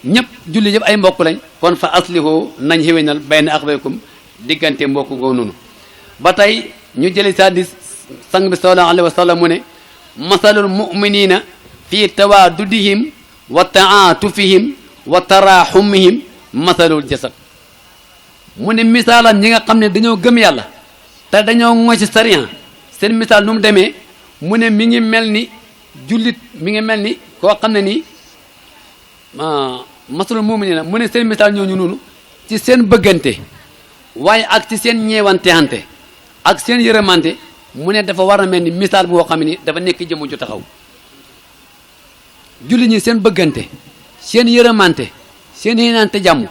ñëpp julli yëpp ay mbokk lañ kon fa aslihu nañ xéwénal bayna axwaykum diggante mbokk goo noonu ba tey ñu jëli sa di sang bi sallallahu alayhi wa sallam mu ne masalul mu'minina fi tawaadudihim wa taatufihim wa taraxumihim masalul jasad mu ne misaalam ñi nga xam ne dañoo gëm yàlla te dañoo ŋoo ci sariya seen misaal nu mu demee mu ne mi ngi mel ni jullit mi ngi mel ni koo xam ne nii masalul mu'minina mu ne seen misaal ñooñu noonu ci seen bëggante waaye ak ci seen ñeewantexante ak seen yërëmante mu ne dafa war a mel ni misaal boo xam ne dafa nekk jëmm ju taxaw julli ñi seen bëggante seen yërëmante seen yéenante jàmm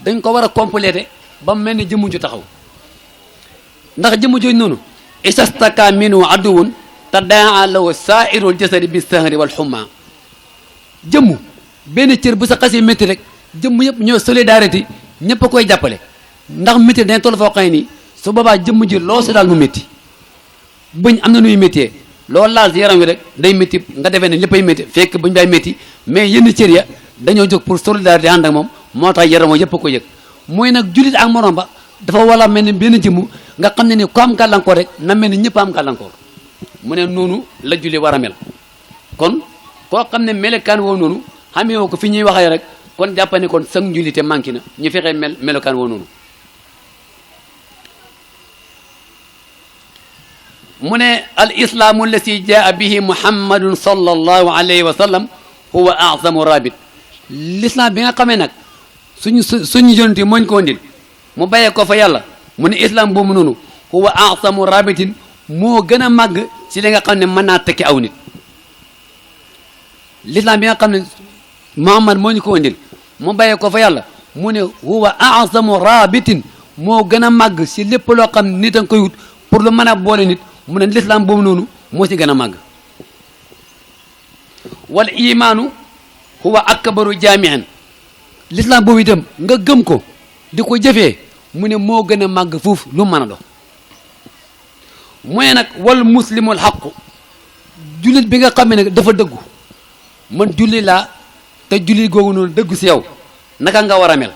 dañ ko war a complété ba mu mel ni jëmm ju taxaw ndax jëmm jooju noonu isastaka minu aduwun tadaa lahu saairul jasadi bi sahri wal xumma jëmm benn cër bu sa xasee métti rek jëmm yëpp ñoo solidarité ñëpp a koy jàppale ndax métti dañ toll foo xëy nii su boobaa jëmm ji loo si daal mu métti bëñ am na nuy méttee loolu laal si yaram wi rek day métti nga defee ne léppay métti fekk buñ bay métti mais yenn cër ya dañoo jóg pour solidarité ànd ak moom moo tax yaramoo yëpp a ko yëg mooy nag jullit ak morom ba dafa wala mel ni benn jëmm nga xam ne ni ku am gàllankoor rek na mel ni ñëpp am gàllankoor mu ne noonu la julli war a mel kon koo xam ne melokaan woo noonu xamee woo ko fi ñuy waxee rek kon jàppane kon sag njullite manqué na ñu fexee melokaan woo noonu mu ne al islaamu allati jaa bihi muhammadun sallallahu alayhi wa sallam huwa azamu rabit l'islam bi nga xamee nag suñu yonent yi mooñ ko ndil mu bàyyee ko fa yàlla mu ne islam boobu noonu huwa azamu rabitin moo gën a màgg ci li nga xam ne mën naa tekki aw nit l'islam bi nga xam ne muhammad moo ñu ko ndil mu bàyyee ko fa yàlla mu ne huwa azamu rabitin moo gën a màgg ci lépp loo xam ne nit a nga koy wut pour lu mën a boole nit mu ne l'islam boobu noonu moo ci gën a màgg wal imaanu huwa akbaru jaamian l'islam boobu itam nga gëm ko di ko jëfee mu ne moo gën a màgg foofu lu mën a dox mu ne nag wal muslimul xaqu jullit bi nga xam ne nag dafa dëggu man julli laa te jullit googu noonu dëggu si yow naka nga war a mel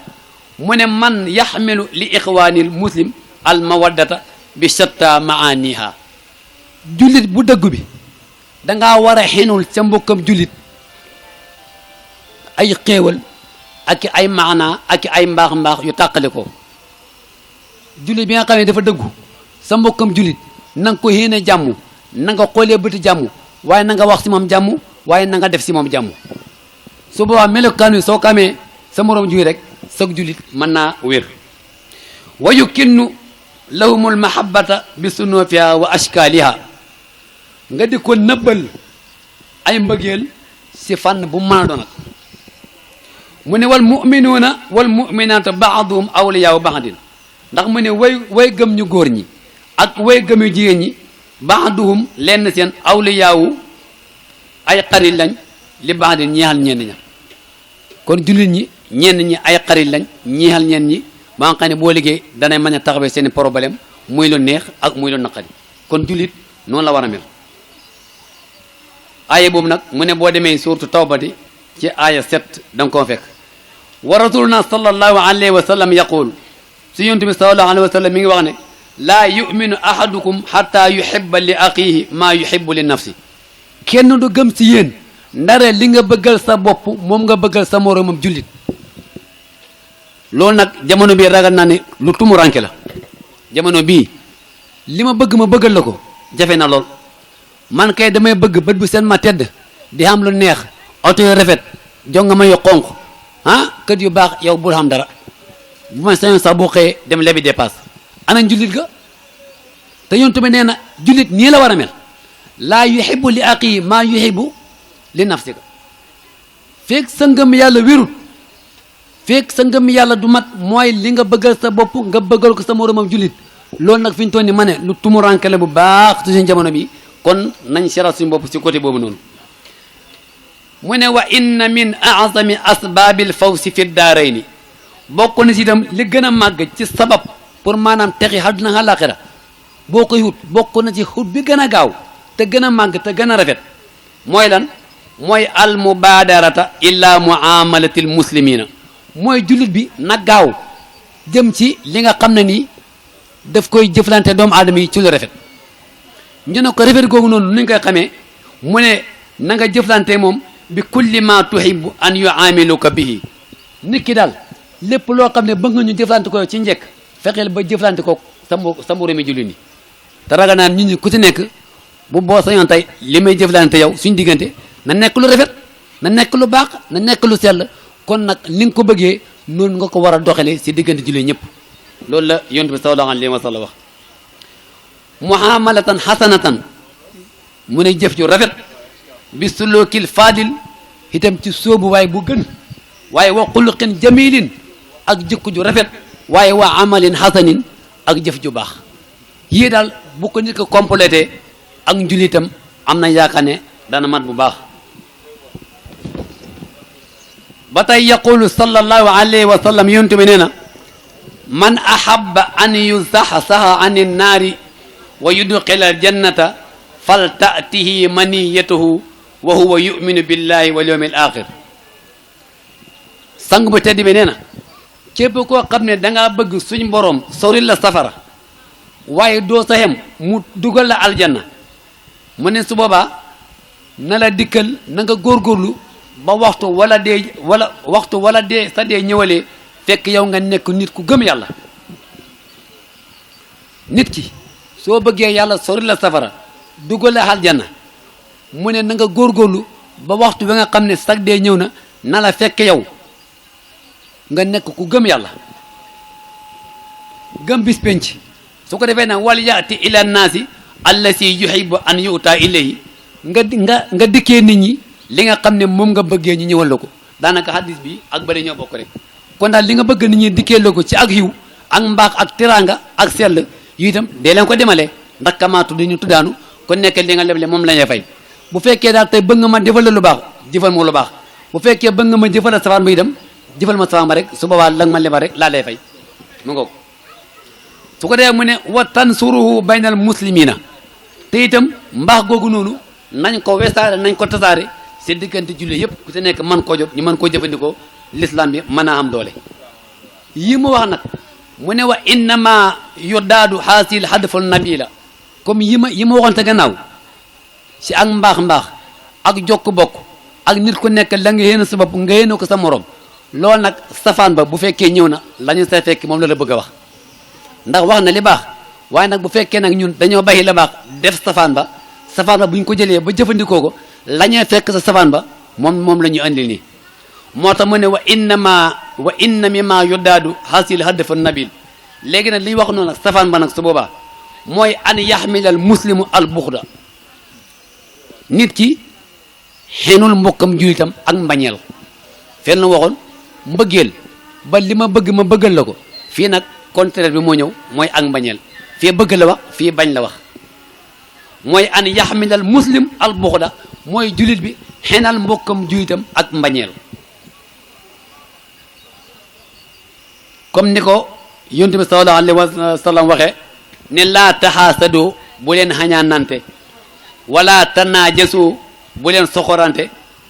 mu ne man yaxmilu li ixwaanil muslim al mawaddata bi shatta maaniha jullit bu dëggu bi dangaa war a xenul sa mbokkam jullit ay xéewal ak ay maanaa ak ay mbaax-mbaax yu tàqale ko jullit bi nga xam ne dafa dëggu sa mbokkam jullit na nga ko yéene jàmm na nga xoolee bëti jàmm waaye na nga wax si moom jàmm waaye na nga def si moom jàmm su boobaa melokaan wi soo ko amee sa morom juy rek sag jullit mën naa wér wa yukinnu lahumul mahabbata bi sunufiha wa ashkaliha nga di ko nëbbal ay mbëggeel si fànn bu mën a doon ak mu ne wal muminuuna wal muminaatu baaduhum awliyaa baadin ndax mu ne way gëm ñu góor ñi ak way gëm yu jigéen ñi baaduhum lenn seen awliyaawu ay xarit lañ li baadin ñeexal ñenn ña kon jullit ñi ñenn ñi ay xarit lañ ñeexal ñenn ñi ba nga xam ne boo liggéey danay mën a taxawee seeni problème muy lu neex ak muy lu naqari kon jullit noonu la war a mel aaya boobu nag mu ne boo demee suurtu tawbati ci aaya 7 da nga koo fekk wa rasuluna sallallahu alayhi wa sallam yaqul si yonent bi sallallahu alayhi wa sallam mi ngi wax ne laa yuminu ahadukum xata yuhibba li axihi maa yuhibbu li nafsi kenn du gëm si yéen ndare li nga bëggal sa bopp moom nga bëggal sa moroomam jullit loolu nag jamono bii ragal naa ne lu tumuranke la jamono bii li ma bëgg ma bëggal la ko jafe na lool man kay damay bëgg bët bu seen ma tedd di xam lu neex oto yu rafet jonga ma yu xonq kër yu baax yow bul xam dara bu ma sañoon sax boo xëyee dem lebi dépasse ana jullit ga te yontu bi nee na jullit nii la war a mel laa yuhibbu li aqi maa yuhibbu li nafsika feeg sa ngëm yàlla wérul feeg sa ngëm yàlla du mat mooy li nga bëggal sa bopp nga bëggal ko sa moromam jullit loolu nag fi ñu toll ni ma ne lu tumurankale bu baax ci suñu jamono bi kon nañ seral suñu bopp ci côté boobu noonu mu ne wa inna min a'zami asbaabil fawsi fi daarayni bokk na si itam li gën a màgg ci sabab pour maanaam texi àdduna ak àllaaxira boo koy wut bokk na ci xut bi gën a gaaw te gën a màgg te gën a rafet mooy lan mooy al mubaadarata illa muamalatil muslimina mooy jullit bi na gaaw jëm ci li nga xam ne nii daf koy jëflante doomu aadama yi ci lu rafet ñu ne ko rafet googu noonu nuñ koy xamee mu ne na nga jëflante moom bi kulli ma tuhibbu an yuamiluka bihi nit ki daal lépp loo xam ne bëgg nga ñu jëflante ko ci njëkk fexeel ba jëflante ko sa moromi jullit ñi te ragal naa nit ñi ku ci nekk bu boo sañoon tey li may jëflante yow suñ diggante na nekk lu rafet na nekk lu baax na nekk lu sell kon nag li nga ko bëggee noonu nga ko war a doxalee si diggante jullit ñëpp loolu la yonent bi sallallahu alayhi wa sallam wax muamalatan hasanatan mu ne jëf ju rafet bi sulukil fadil itam ci sóobu waaye bu gën waaye wa xuluqin jamilin ak jikko ju rafet waaye wa amalin hasanin ak jëf ju baax yii daal bu ko nit ko complété ak njulitam am na yaakaar ne dana mat bu baax ba tey yaqulu sallallahu alayhi wa sallam yonent bi nee na man ahabba an yuzaxzaxa an innaari wa yudxila aljannata fal taatihi maniyatuhu wa huwa yuminu billahi wal yawmi al axir sang bu tedd bi nee na képp koo xam ne dangaa bëgg suñ borom sori la safara waaye doo sa xem mu dugal la aljanna mu ne su boobaa na la dikkal na nga góorgóorlu ba waxtu wala dee sa dee ñëwalee fekk yow nga nekk nit ku gëm yàlla nit ki soo bëggee yàlla sori la safara dugal la aljanna mu ne na nga góorgóorlu ba waxtu bi nga xam ne sag dee ñëw na la fekk yow nga nekk ku gëm yàlla gëm bis penc su ko defee nag wal yaati ila naasi allasi yuhibbu an yuta ilayhi nga dikkee nit ñi li nga xam ne moom nga bëggee ñu ñëwal la ko daanaka hadis bi ak bële ñoo bokk rek kon daal li nga bëgg nit ñi dikkee la ko ci ak yiw ak mbaax ak teraanga ak sell yu itam dee leen ko demale ndax kamaatu du ñu tuddaanu kon nekk li nga leble moom la ñuy fay bu fekkee daal tey bëgg nga ma defal la lu baax jëfal ma lu baax bu fekkee bëgg nga ma jëfal la safaan ba itam jëfal ma safaan ba rek su boobaa la nga ma lebal rek laa lay fay mu ngoog su ko dee mu ne wa tansuruhu baynal muslimina te itam mbaax googu noonu nañ ko wesaare nañ ko tasaare si diggante julli yëpp ku si nekk man koo jot ñu mën koo jëfandikoo l'islam bi mën a am doole yi mu wax nag mu ne wa innama yuddaadu xaasil hadful nabila comme yi ma waxoon te gannaaw si ak mbaax ak jokk bokk ak nit ku nekk la nga yéene sa bopp nga yéene ko sa morom loolu nag safaan ba bu fekkee ñëw na la ñu say fekk moom la bëgg a wax ndax wax na li baax waaye nag bu fekkee nag ñun dañoo bàyyi la baax def safaan ba bu ñu ko jëlee ba jëfandikoo ko la ñuy fekk sa safaan ba moom la ñu andil nii moo tax mu ne wa inna mimma yuddaadu hasil hadfa nabil léegi nag li wax noonu nag safaan ba nag su boobaa mooy an yaxmilal muslimu al buxda nit ki xenul mbokkam julitam ak mbañeel fenn waxoon mbëggeel ba li ma bëgg ma bëggal la ko fii nag contraire bi moo ñëw mooy ak mbañeel fii bëgg la wax fii bañ la wax mooy an yaxmilal muslim al buxda mooy julit bi xenal mbokkam julitam ak mbañeel comme ni ko yonent bi sallallahu alayhi wa sallam waxee ne laa taxaasadu bu leen xañaanante wala tanaajasu bu leen soxorante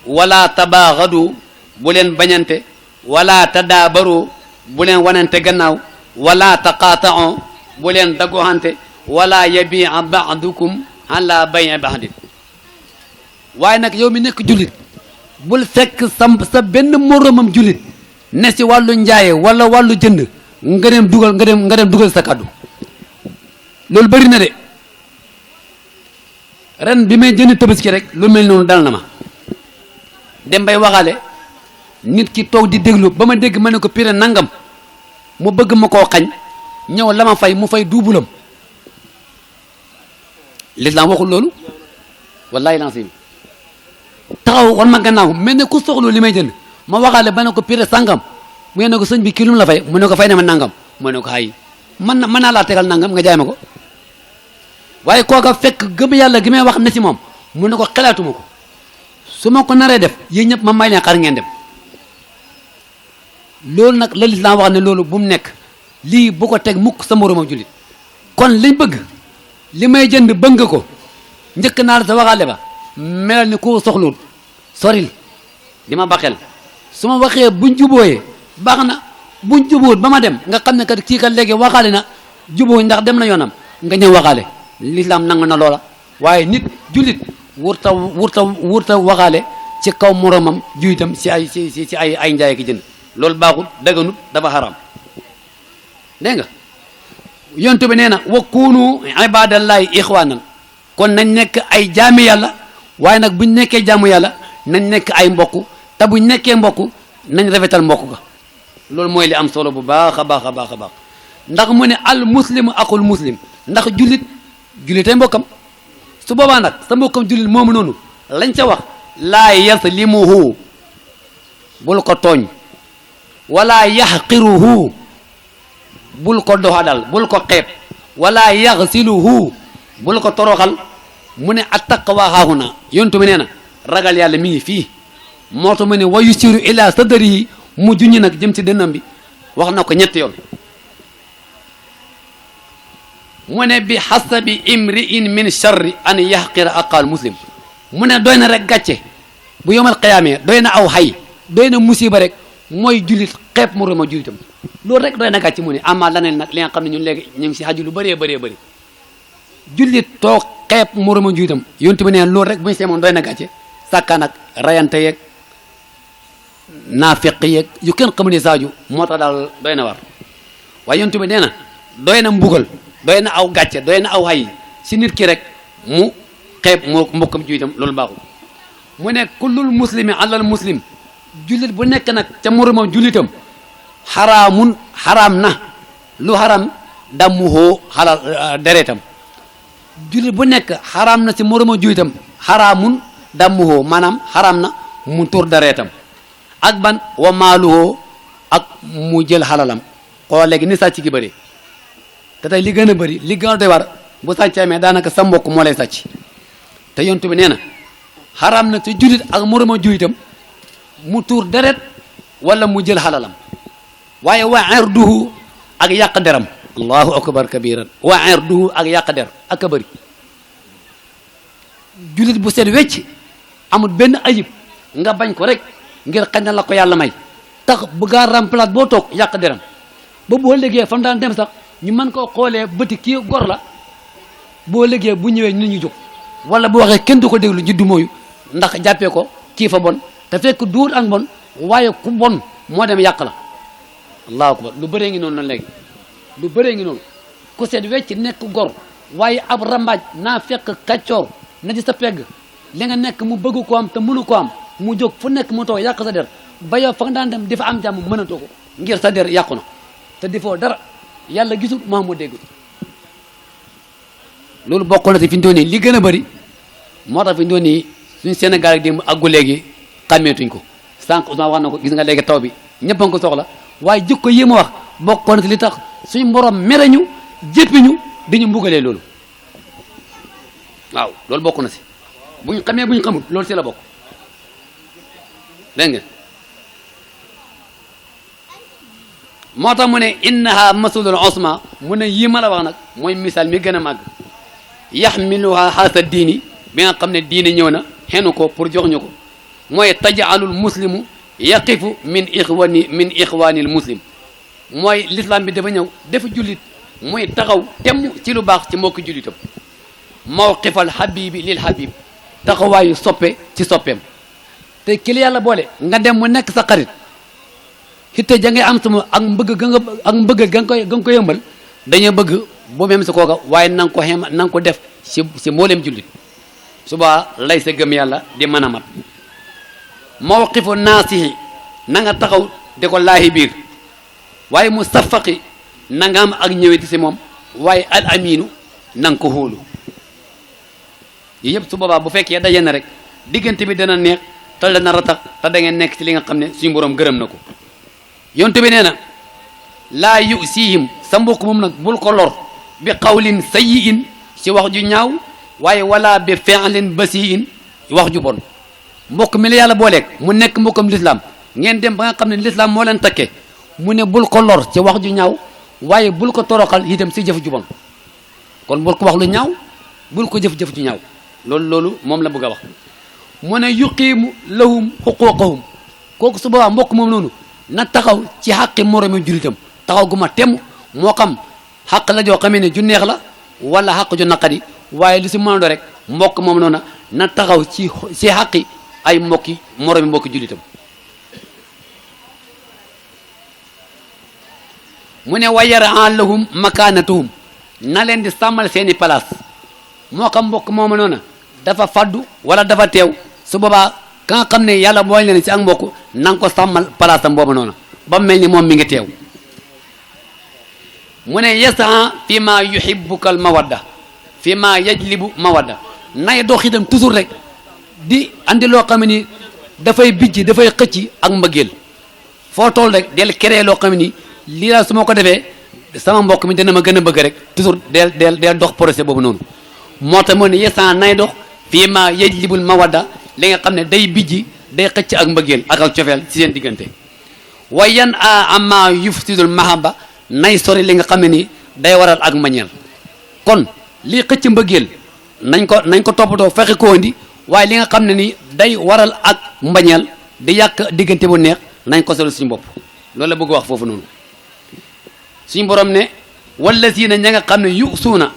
wala tabaaxadu bu leen bañante wala tadaabaru bu leen wanante gannaaw wala taqaata'u bu leen dagoxante wala yabi'a ba'dukum ala bay'i ba'din waaye nag yow mi nekk jullit bul fekk sa benn moromam jullit ne si wàllu njaaye wala wàllu jënd nga dem dugal sa kaddu loolu bëri na de ren bi may jënd tabaski rek lu mel noonu dal na ma dem bay waxaale nit ki toog di déglu ba ma dégg ma ne ko pire nangam mu bëgg ma koo xañ ñëw la ma fay mu fay duubulam l'islam waxul loolu wallahi lancim taxaw wan ma gannaaw mel ne ku soxlu li may jënd ma waxaale ba ne ko pire sangam mu ne ko sëñ bi kii lu mu la fay mu ne ko fay na ma nangam mu ne ko xay mën naa laa tegal nangam nga jaay ma ko waaye kooka fekk gëm yàlla gi may wax ne ci moom mu ne ko xalaatuma ko su ma ko naree def yéen ñëpp ma may leen xar ngeen dem loolu nag la lislaam wax ne loolu bu mu nekk lii bu ko teg mukk sa moroomam jullit kon liñ bëgg li may jënd bëgg ko njëkk naa la sa waxaale ba melal ni ku soxlul soril di ma baxel su ma waxee buñ jubooyee baax na buñ jubóot ba ma dem nga xam ne kat kii kat léegi waxaale na jubóo ndax dem na yoonam nga ñëw waxaale lislaam nangu na loola waaye nit jullit wurta waxaale ci kaw moromam juitam ci ay njaay ki jënd loolu baaxul daganut dafa xaram dégg nga yontu bi nee na wa kunu ibadallahi ixwanan kon nañ nekk ay jaami yàlla waaye nag buñ nekkee jaamu yàlla nañ nekk ay mbokk te buñ nekkee mbokk nañ rafetal mbokk ga loolu mooy li am solo bu baax a baax a baax a baax ndax mu ne al muslimu aqul muslim ndax jullitay mbokkam su boobaa nag sa mbokkam jullit moomu noonu lañ ca wax laa yaslimuhu bul ko tooñ wala yaxqiruhu bul ko doxadal bul ko xeeb wala yaxsiluhu bul ko toroxal mu ne attaqwa haahuna yontu mi nee na ragal yàlla mi ngi fii moo tax mu ne wa yusiru ila sadrihi mu juññi nag jëm ci dënnam bi wax na ko ñetti yoon mu ne bi hasabi imri'in min sharri an yaxqira aqal muslim mu ne doy na rek gàcce bu yomal qiyaamee doy na aw xay doy na musiba rek mooy jullit xeeb morooma jullitam loolu rek doy na gàcce mu ne ama laneen nag li nga xam ne ñun léegi ñu ngi si xaju lu bëree bëree bëri jullit toog xeeb morooma jullitam yontu bi nee loolu rek bu ñu seemoon doy na gàcce sàkkaan ak rayante yeeg naafeq yeeg yu kenn xamu ne saaju moo tax daal doy na war waaye yontu bi nee na doy na mbugal doy na aw gàcce doy na aw xay si nit ki rek mu xeeb moo mbokkam jullitam loolu baaxul mu ne kullul muslimi alal muslim jullit bu nekk nag ca moromam jullitam xaraamun xaraam na lu xaraam dammuhoo xalal deretam jullit bu nekk xaraam na ci moromam jullitam xaraamun dammuhoo maanaam xaraam na mu tur deretam ak ban wa maaluhoo ak mu jël xalalam xool léegi ni sàcc gi bëri te tey li gën a bëri li gën a doy war bu sàccee mais daanaka sa mbokk moo lay sàcc te yontu bi nee na xaraam na ci jullit ak moromam jullitam mu tuur deret wala mu jël xalalam waaye wa irduhu ak yàq deram allahu akbar kabiran wa irduhu ak yàq der ak a bëri jullit bu seet wecc amul benn ayib nga bañ ko rek ngir xañ na la ko yàlla may tax bu gaa remplace boo toog yàq deram ba boo liggéey fam daan dem sax ñu mën koo xoolee bëti kii gor la boo liggéey bu ñëwee nit ñu jóg wala bu waxee kenn du ko déglu juddu mooyu ndax jàppee ko kii fa bon te fekk duur ak bon waaye ku bon moo dem yàq la allahu akbar lu bëree ngi noonu la léegi lu bëree ngi noonu ku seet wecc nekk gor waaye ab rambaaj naa fekk kàccoor na ci sa pegg li nga nekk mu bëgg ko am te mënu ko am mu jóg fu nekk mu toog yàq sa der ba yow fa nga daan dem di fa am jàmm mënatoo ko ngir sa der yàqu na te defoo dara yàlla gisul maa mu dégg loolu bokk na ci fi ñu doon nii li gën a bëri moo tax fi ñu doon nii suñ Sénégal ak démb àggu léegi xàmmeetuñ ko sànq Ousmane wax na ko gis nga léegi taw bi ñëpp a ngi ko soxla waaye jikko yi ma wax bokk na ci li tax suñ mborom mere ñu jéppi ñu di ñu mbugalee loolu waaw loolu bokk na si buñ xamee buñ xamul loolu si la bokk dégg nga moo tax mu ne innaha masulul osma mu ne yii ma la wax nag mooy misaal mi gën a màgg yaxmiluha xaasa diini bi nga xam ne diine ñëw na xenu ko pour jox ñu ko mooy tajaalul muslimu yaqifu min ixwaanil muslim mooy l'islam bi dafa ñëw dafa jullit mooy taxaw temm ci lu baax ci mbokki jullitam mawqifal habibi lil habib taxawaayu soppe ci soppeem te ki la yàlla boole nga dem mu nekk sa xarit xitte ja ngay am sama ak mbëgg ga nga ko yëmbal dañoo bëgg boo même si kooka waaye na nga ko xem na nga ko def si mbooleem jullit suba lay sa gëm yàlla di mën a mat mawqifu naasihi na nga taxaw di ko laahi biir waaye mu safaqi na nga am ak ñëweti si moom waaye al aminu na nga ko hóolu yi yëpp su boobaa bu fekkee daje na rek diggante bi dana neex te dana ratax te da ngeen nekk ci li nga xam ne suñu borom gërëm na ko yonte bi nee na laa yu siihim sa mbokk moom nag bul ko lor bi qawlin sayyi'in si wax ju ñaaw waaye wala bi fi'lin basi'in wax ju bon mbokk mi la yàlla booleeg mu nekk mbokkam lislaam ngeen dem ba nga xam ne lislaam moo leen takke mu ne bul ko lor ci wax ju ñaaw waaye bul ko toroxal itam si jëf ju bon kon bul ko wax lu ñaaw bul ko jëf-jëf ju ñaaw loolu moom la bëgg a wax mu ne yuqiimu lahum xuquuqahum kooku su boobaa mbokk moom noonu na taxaw ci xaqi moromi julitam taxaw gu ma temm moo xam xaq la joo xamee ne ju neex la wala xaq ju naqadi waaye lu si mën a do rek mbokk moom noonu na taxaw ci xaqi ay moromi mbokki julitam mu ne wa yara lahum makaanatuhum na leen di sàmmal seeni place moo xam mbokk mooma noona dafa faddu wala dafa teew su boobaa ka nga xam ne yàlla booy leen ci ak mbokk na nga ko sàmmal place am booba noona ba mel ni moom mi ngi teew mu ne yasaa fi ma yuhibbuka al mawadda fi ma yajlibu mawadda nay dox itam toujours rek di andi loo xam ne ni dafay bijji dafay xëcc ak mbëggeel foo tool rek del créer loo xam ne ni lii daal su ma ko defee sama mbokk mi dina ma gën a bëgg rek toujours del dox projet boobu noonu moo tax moo ne yesan nay dox fii ma yajlibul mawadda li nga xam ne day bijji day xëcc ak mbëggeel ak cofeel ci seen diggante way yan a amma yufsidul mahabba nay sori li nga xam ne ni day waral ak mbañeel kon lii xëcc mbëggeel nañ ko toppatoo fexe koo indi waaye li nga xam ne ni day waral ak mbañeel di yàq diggante bu neex nañ ko sori suñu bopp loolu la bëgg wax foofu noonu suñu borom ne wallazina ña nga xam ne yusuuna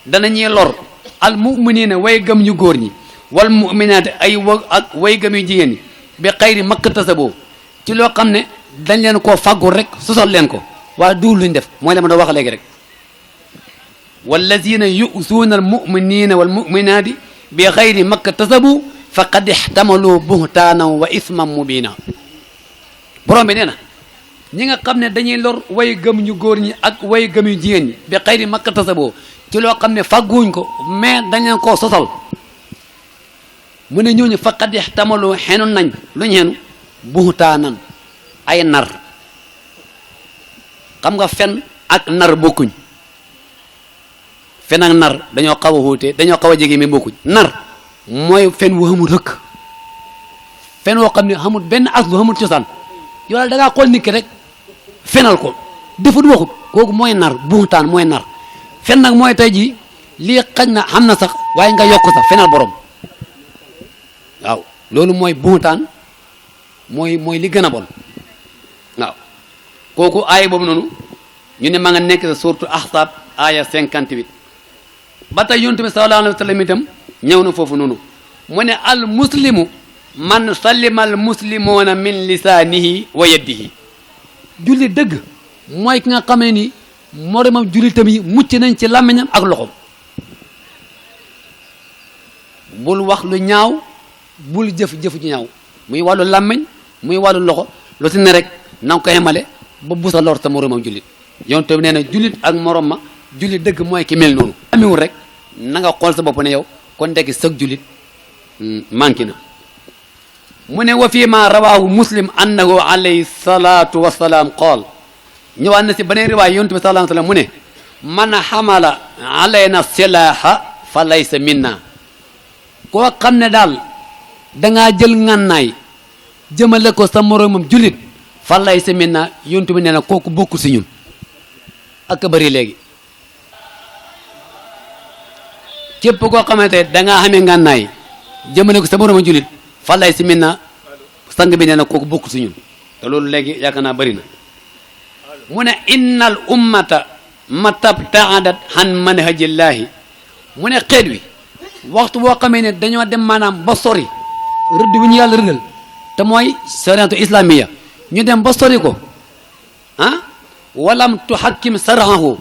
danañuy lor al muminina way gëm ñu góor ñi wal muminaati ak way gëm yu jigéen ñi bi xayri maktasaboo ci loo xam ne dañ leen koo fàggul rek sosal leen ko waaye duul luñ def mooy la ma doon wax léegi rek wallazina yusuuna al muminina wal muminaati bi xayri maktasabu faqad ixtamalu buhtaanan wa isman mubina borom bi nee na ñi nga xam ne dañuy lor way gëm ñu góor ñi ak way gëm yu jigéen ñi bi xayri maktasaboo ci loo xam ne fàgguwuñ ko mais dañ leen koo sosal mu ne ñooñu faqad ixtamalu xenu nañ luñ xenu buhtaanan ay nar xam nga fen ak nar bokkuñ fen ak nar dañoo xaw a wuute dañoo xaw a jege mais bokkuñ nar mooy fen wu xamul hëkk fen woo xam ne xamul benn aslu xamul cosaan yow da ngaa xool nit ki rek fenal ko defut waxut kooku mooy nar buutaan mooy nar fen nag mooy tey jii lii xaj na xam na sax waaye nga yokk sax fenal borom waaw loolu mooy buutaan mooy li gën a bon waaw kooku aaya boobu noonu ñu ne ma nga nekk sa surtout ahzab aaya 58 ba tey yonent bi sallallahu alayhi wa sallam itam ñëw na foofu noonu mu ne al muslimu man salima al muslimuna min lisaanihi wa yadihi julli dëgg mooy ki nga xamee ni moromam jullitam yi mucc nañ ci làmmiñam ak loxom bul wax lu ñaaw bul jëf-jëf ju ñaaw muy wàllu làmmiñ muy wàllu loxo lu si ne rek na nga ko yemale ba bu sa lor sa moromam jullit yonent bi nee na jullit ak morom ma jullit dëgg mooy ki mel noonu amiwul rek na nga xool sa bopp ne yow kon ndekki sëg jullit manqué na mu ne wa fii ma rawahu muslim annahu alayhi salatu wasalaam qaal ñëwaat na si beneen riwaay yonent bi sallallahu alayhi wa sallam mu ne man xamala alayna silaaha fa laysa minna koo xam ne daal dangaa jël ngànnaay jëmale ko sa moromam jullit fa laysa minna yonent bi nee na kooku bokkul si ñun ak bëri léegi képp koo xamante dangaa xamee ngànnaay jëmale ko sa moromam jullit fa laysa minna sang bi nee na kooku bokkul si ñun te loolu léegi yaakaar naa bëri na mu ne innal ummata matabtaadat han manhajillahi mu ne xeet wi waxtu boo xamee ne dañoo dem maanaam ba sori rëdd bi ñu yàlla rëddal te mooy shariatu islamiya ñu dem ba sori ko ah walam tuhakkim sarahahu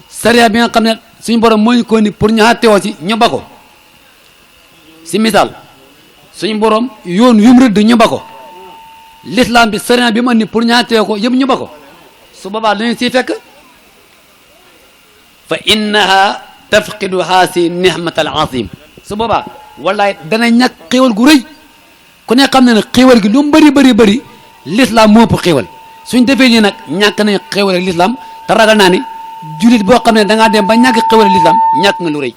sariya bi nga xam ne suñu borom moo ñu ko ni pour ñu àttewoo si ñu ba ko si misaal suñu borom yoon yu mu rëdd ñu ba ko l'islam bi sariya bi mu andi pour ñu àttewoo ko yëpp ñu ba ko su boobaa lu ñu siy fekk fa innaha tafqidu haasi nihmatal azim su boobaa wallaay dana ñàkk xéewal gu rëy ku ne xam ne ne xéewal gi lu mu bëri l'islam moo ëpp xéewal suñ defee nii nag ñàkk nañ xéewal ak l'islam te ragal naa ni julit boo xam ne da ngaa dem ba ñàkk xéewal ak l'islam ñàkk nga lu rëy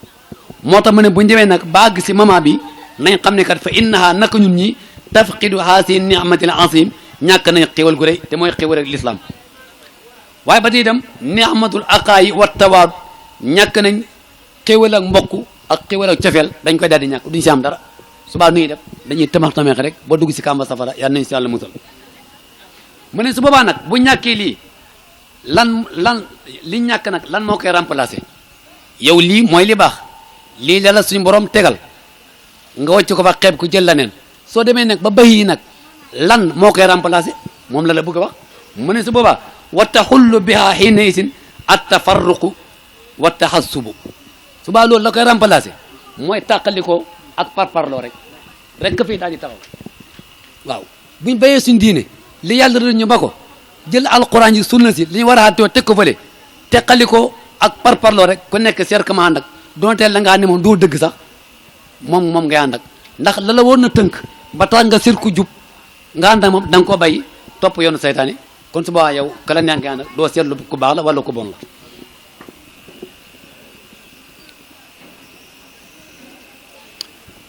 moo tax ma ne bu ñu demee nag ba àgg si moment bi nañ xam ne kat fa innaha naka ñun ñi tafqidu haasi ni'matil azim ñàkk nañ xéewal gu rëy te mooy xéewal ak l'islam waaye ba tey dem ni'matul aqaayi wa tawaad ñàkk nañ xéewal ak mbokk ak xéewal ak cofeel dañ koy daal di ñàkk duñ si am dara subaa nuy def dañuy tamax tameex rek ba dugg si kàmba safara yal nañ si yàlla musal mu ne su boobaa nag bu ñàkkee lii lan li ñàkk nag lan moo koy remplacer yow lii mooy li baax lii la la suñu borom tegal nga wàcc ko fa xeeb ko jël la neen soo demee nag ba bayi yi nag lan moo koy remplacer moom la bëgg a wax mu ne su boobaa wa taxullu biha xiina isin at tafarruqu wa taxassubu subaa loolu la koy remplacer mooy tàqalikoo ak parparloo rek ka fii daal di taxaw waaw buñ béyee suñ diine li yàlla rëdd ñu ba ko jël alquran yi sunna si li ñu war a àttoo teg ko fële teqalikoo ak parparloo rek ku nekk seer ka ma ànd ak doonteel la nga ne moom doo dëgg sax moom ngay ànd ak ndax la la woon na tënk ba tax nga sir ku jub nga ànd ak moom da nga koo bàyyi topp yoonu saytaane kon su boobaa yow kala neex nga ànd ak doo seetlu ku baax la wala ku bon la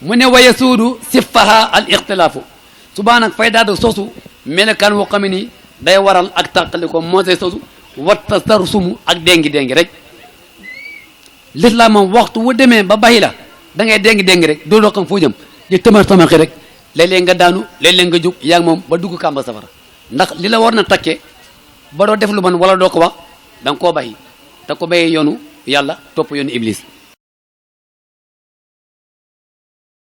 mu ne waya suudu siffaha al ixtilaafu subaa nag fay daal sosu melekaan woo xam ni day waral ak tàqali ko moo say sosu watta sar sumu ak déngi rek l'islam moom waxtu wu demee ba bàyyi la da ngay déngi rek dooloo xam foo jëm di tamaxi rek léeg-léeg nga daanu léeg-léeg nga jóg yaa ngi moom ba dugg kàmba safara ndax li la war na takkee ba doo def lu bon wala doo ko wax da nga koo bàyyi te ko bàyyee yoonu yàlla topp yoonu iblis